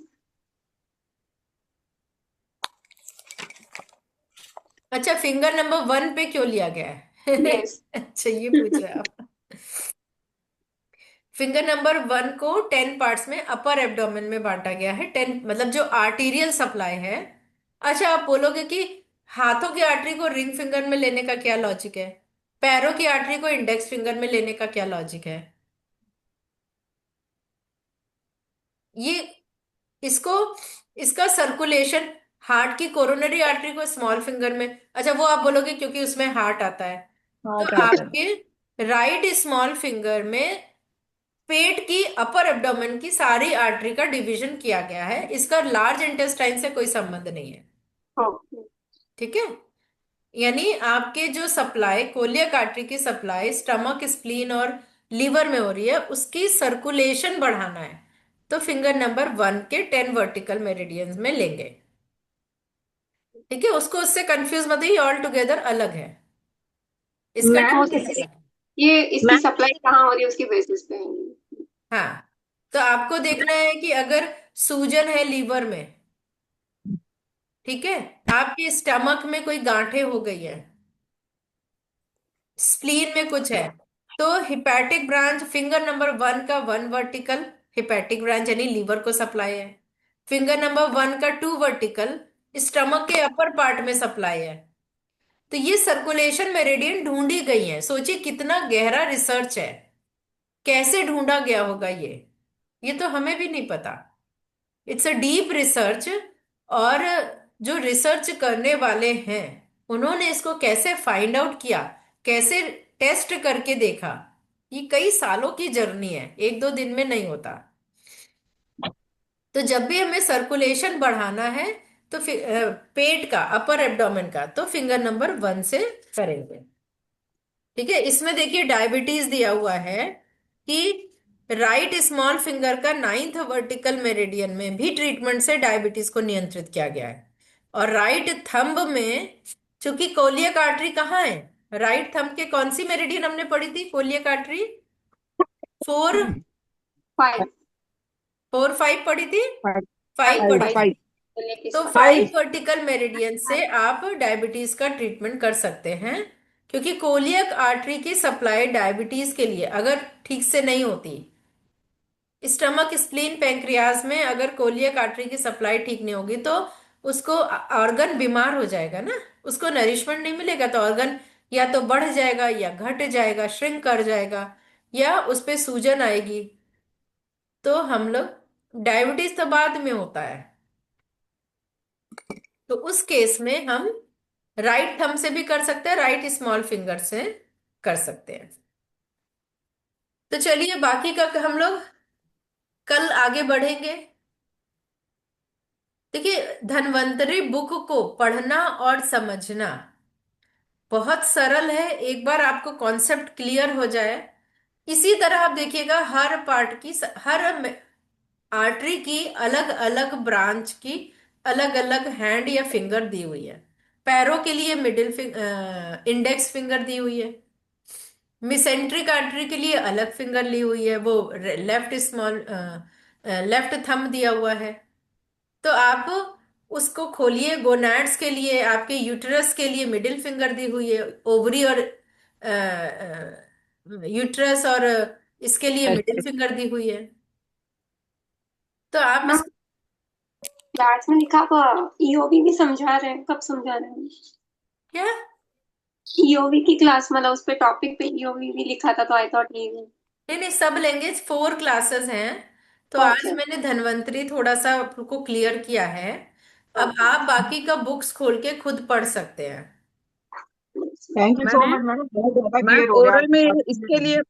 अच्छा, फिंगर नंबर 1 पे क्यों लिया गया है? यस। अच्छा, ये पूछ रहे हैं आप। फिंगर नंबर 1 को 10 पार्ट्स में अपर एब्डोमेन में बांटा गया है। 10 मतलब जो आर्टीरियल सप्लाई है। अच्छा, आप बोलोगे कि हाथों की आर्टरी को रिंग फिंगर में लेने का क्या लॉजिक है, पैरों की आर्टरी को इंडेक्स फिंगर में लेने का क्या लॉजिक है? ये इसको इसका सर्कुलेशन, हार्ट की कोरोनरी आर्टरी को स्मॉल फिंगर में, अच्छा वो आप बोलोगे क्योंकि उसमें हार्ट आता है। तो हार्ट आता है। आपके राइट स्मॉल फिंगर में पेट की अपर एब्डोमेन की सारी आर्टरी का डिवीजन किया गया है, इसका लार्ज इंटेस्टाइन से कोई संबंध नहीं है। ओके। ठीक है। यानी आपके जो सप्लाई, कोलियक आर्टरी की सप्लाई स्टमक स्प्लीन और लीवर में हो रही है, उसकी सर्कुलेशन बढ़ाना है, तो फिंगर नंबर 1 के 10 वर्टिकल मेरिडियंस में लेंगे। ठीक है, उसको उससे कंफ्यूज मत, ही ऑल टुगेदर अलग है, इसका मैम ट्रीटमेंट इस अलग है। ये इसकी मैम सप्लाई कहाँ हो रही है उसके बेसिस पे है। हाँ, तो आपको देखना है कि अगर सूजन है लीवर में, ठीक है, आपके स्टमक में कोई गांठें हो गई है, स्प्लीन में कुछ है, तो हिपैटिक ब्रांच फिंगर नंबर 1 का 1 वर्टिकल हिपैटिक ब्रांच यानी लीवर को सप्लाई है। फिंगर नंबर 1 का 2 वर्टिकल स्टमक के अपर पार्ट में सप्लाई है। तो ये सर्कुलेशन मेरिडियन ढूंढी गई है। सोचिए कितना गहरा रिसर्च है, कैसे ढूंढा गया होगा ये तो हमें भी नहीं पता। It's a deep research. और जो रिसर्च करने वाले हैं, उन्होंने इसको कैसे फाइंड आउट किया, कैसे टेस्ट करके देखा, ये कई सालों की जर्नी है, 1-2 दिन में नहीं होता। तो जब भी हमें सर्कुलेशन बढ़ाना है, तो पेट का अपर एब्डोमेन का, तो फिंगर नंबर 1 से करेंगे। ठीक है, इसमें देखिए डायबिटीज दिया हुआ है कि राइट स्मॉल फिंगर का 9th वर्टिकल मेरिडियन में भी ट्रीटमेंट से डायबिटीज को नियंत्रित किया गया है। और राइट थंब में, चूंकि कोलियक आर्टरी कहाँ है, राइट थंब के कौन सी मेरिडियन हमने पढ़ी थी कोलियक आर्टरी? 5। 4-5 पढ़ी थी। 5 5 पढ़ी 5 थी। 5 तो फाइव। 5 वर्टिकल मेरिडियन से आप डायबिटीज का ट्रीटमेंट कर सकते हैं, क्योंकि कोलियक आर्टरी की सप्लाई डायबिटीज के लिए अगर ठीक से नहीं होती, स्टमक स्प्लीन पैंक्रियाज में अगर कोलियक आर्टरी की सप्लाई ठीक नहीं होगी, तो उसको ऑर्गन बीमार हो जाएगा ना, उसको नरिशमेंट नहीं मिलेगा, तो ऑर्गन या तो बढ़ जाएगा या घट जाएगा, श्रिंक कर जाएगा, या उस पे सूजन आएगी। तो हम लोग, डायबिटीज तो बाद में होता है, तो उस केस में हम राइट थंब से भी कर सकते हैं, राइट स्मॉल फिंगर से कर सकते हैं। तो चलिए बाकी का हम लोग कल आगे बढ़ेंगे। देखिए, धन्वंतरि बुक को पढ़ना और समझना बहुत सरल है, एक बार आपको कॉन्सेप्ट क्लियर हो जाए। इसी तरह आप देखिएगा हर पार्ट की, हर आर्टरी की अलग अलग ब्रांच की अलग अलग हैंड या फिंगर दी हुई है। पैरों के लिए इंडेक्स फिंगर दी हुई है। मिसेंट्रिक आर्टरी के लिए अलग फिंगर ली हुई है, वो लेफ्ट थंब दिया हुआ है। तो आप उसको खोलिए। गोनैड्स के लिए, आपके यूटरस के लिए मिडिल फिंगर दी हुई है। ओवरी और यूटरस और इसके लिए मिडिल फिंगर दी हुई है। तो आप मैम इस क्लास में लिखा हुआ ईओवी भी समझा रहे हैं, कब समझा रहे हैं? क्या? ईओवी की क्लास, मतलब उस पे टॉपिक पे ईओवी भी लिखा था, तो आई थॉट ये। नहीं नहीं, सब लेंगे, 4 क्लासेस हैं। तो आज ओके। मैंने धन्वंतरी थोड़ा सा आपको क्लियर किया है। अब ओके। आप बाकी का बुक्स खोल के खुद पढ़ सकते हैं। Thank you so ma'am much madam, बहुत ज्यादा मैम क्लियर हो गया ओरल आपके में साथ। इसके लिए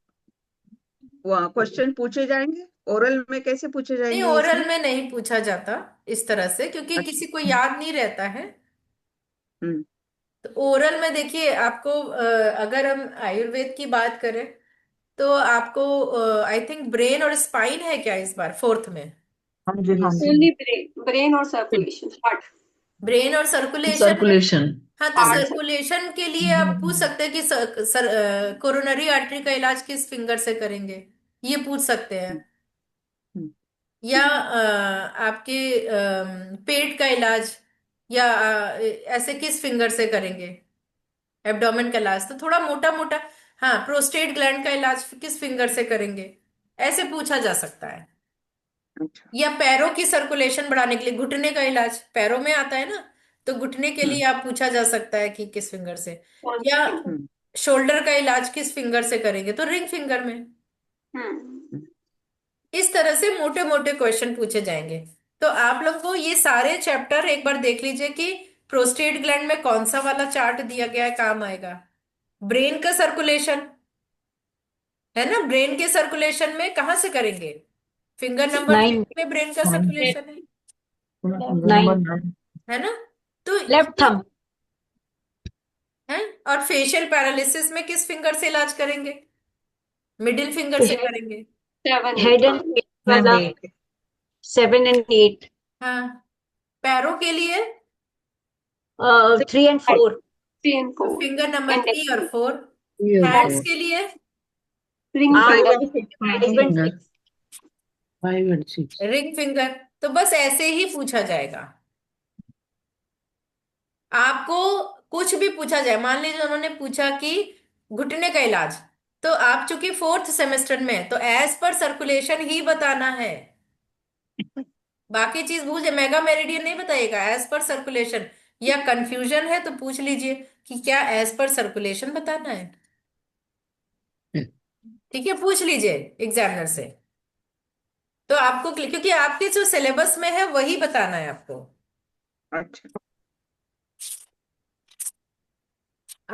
क्वेश्चन पूछे जाएंगे? ओरल में कैसे पूछे नहीं, जाएंगे ओरल इसमें? में नहीं पूछा जाता इस तरह से, क्योंकि अच्छा। किसी को याद नहीं रहता है। हम्म। तो ओरल में देखिए आपको, अगर हम आयुर्वेद की बात करें तो आपको आई थिंक ब्रेन और स्पाइन है क्या इस बार फोर्थ में? हाँ जी, हाँ जी। ओनली ब्रेन और सर्कुलेशन, हार्ट। ब्रेन और सर्कुलेशन है। सर्कुलेशन। हाँ, तो हार्ट। सर्कुलेशन के लिए आप पूछ सकते हैं कि कोरोनरी आर्टरी का इलाज किस फिंगर से करेंगे, ये पूछ सकते हैं। हम्म। या आपके पेट का इलाज, या ऐसे किस फिंगर से करेंगे एब्डोमेन का इलाज, तो थोड़ा मोटा मोटा। हाँ, प्रोस्टेट ग्लैंड का इलाज किस फिंगर से करेंगे, ऐसे पूछा जा सकता है। अच्छा। या पैरों की सर्कुलेशन बढ़ाने के लिए घुटने का इलाज पैरों में आता है ना, तो घुटने के हम्म। लिए आप पूछा जा सकता है कि किस फिंगर से। कौन सी या फिंगर? हम्म। शोल्डर का इलाज किस फिंगर से करेंगे, तो रिंग फिंगर में। हम्म। इस तरह से मोटे मोटे क्वेश्चन पूछे जाएंगे। तो आप लोग को ये सारे चैप्टर एक बार देख लीजिए कि प्रोस्टेट ग्लैंड में कौन सा वाला चार्ट दिया गया है, काम आएगा। ब्रेन का सर्कुलेशन है ना, ब्रेन के सर्कुलेशन में कहाँ से करेंगे? Finger number 6 9। में ब्रेन का सर्कुलेशन है 9। है ना? तो लेफ्ट ये थंब। है। और फेशियल पैरालिसिस में किस फिंगर से इलाज करेंगे? मिडिल फिंगर से करेंगे। 7 हेड 8 एंड फेस वाला 7 एंड 8। हाँ, पैरों के लिए 3 एंड 4। 3 and तो 4 फिंगर नंबर 3 इंडेक्स और 4। और हैंड्स के लिए ring finger. 5 and 6। 5 and 6। Ring finger. तो बस ऐसे ही पूछा जाएगा। आपको कुछ भी पूछा जाए, मान लीजिए उन्होंने पूछा कि घुटने का इलाज, तो आप चूंकि फोर्थ सेमेस्टर में है तो एज पर सर्कुलेशन ही बताना है। बाकी चीज भूल जाए, मेगा मेरिडियन नहीं बताइएगा, एज पर सर्कुलेशन। या कंफ्यूजन है तो पूछ लीजिए कि क्या एज पर सर्कुलेशन बताना है। ठीक है, पूछ लीजिए एग्जामिनर से। तो आपको, क्योंकि आपके जो सिलेबस में है वही बताना है आपको। अच्छा।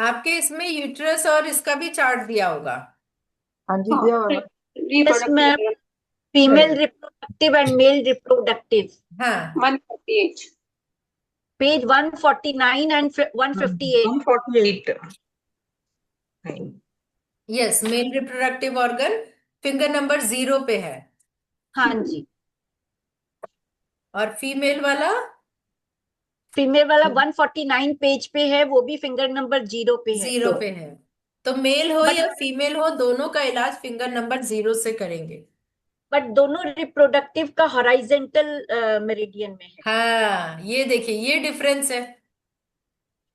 आपके इसमें यूट्रस और इसका भी चार्ट दिया होगा। हाँ जी, हाँ, दिया हुआ है। Yes ma'am. Reproductive female reproductive and male reproductive. हाँ, 148। Page 149 and 158। 148। Yes, male reproductive organ finger number 0 पे है। हाँ जी। और फीमेल वाला फीमेल वाला 149 पेज पे है, वो भी फिंगर नंबर 0 पे है। 0 पे है। तो मेल हो बट या फीमेल हो, दोनों का इलाज फिंगर नंबर 0 से करेंगे। दोनों रिप्रोडक्टिव का हॉराइजेंटल मेरिडियन में है। हाँ, ये देखिए, ये डिफरेंस है।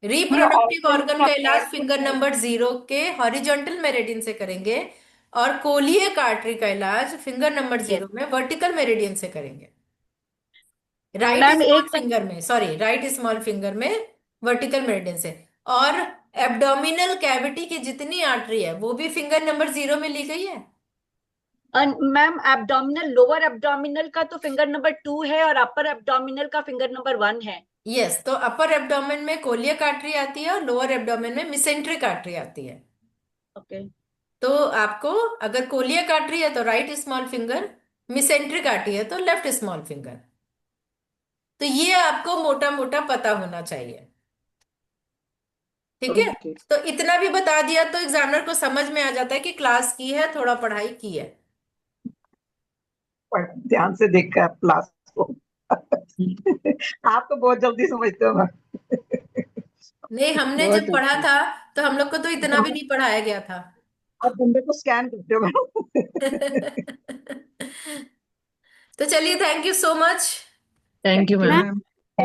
ये रिप्रोडक्टिव ऑर्गन ऑर्गन का का इलाज पार्ट फिंगर नंबर 0 के हॉरिजॉन्टल मेरिडियन से करेंगे। और कोलियक आर्टरी का इलाज फिंगर नंबर यस 0 में वर्टिकल मेरिडियन से करेंगे। Right ma'am. स्मॉल एक फिंगर में, सॉरी, राइट स्मॉल फिंगर में वर्टिकल मेरिडियन से। और एब्डोमिनल कैविटी की जितनी आर्टरी है वो भी फिंगर नंबर 0 में ली गई है। मैम एब्डोमिनल, लोअर एब्डोमिनल का तो फिंगर नंबर 2 है और अपर एब्डोमिनल का फिंगर नंबर 1 है। यस, तो अपर एब्डोमेन में कोलियक आर्टरी आती है और लोअर एब्डोमेन में मिसेंट्रिक आर्टरी आती है। ओके। तो आपको अगर कोलियक आर्टरी है तो राइट स्मॉल फिंगर, मिसेंट्रिक आर्टरी है तो लेफ्ट स्मॉल फिंगर। तो ये आपको मोटा मोटा पता होना चाहिए। ठीक है, ओके। तो इतना भी बता दिया तो एग्जामिनर को समझ में आ जाता है कि क्लास की है, थोड़ा पढ़ाई की है। ध्यान से देखा क्लास को। आप तो बहुत जल्दी समझते हो मैम। नहीं, हमने बहुत जब पढ़ा जल्दी। था तो हम लोग को तो इतना भी नहीं पढ़ाया गया था। आप बंदे को स्कैन करते हो मैम। तो चलिए, thank you so much. Thank you, thank you ma'am. Ma'am.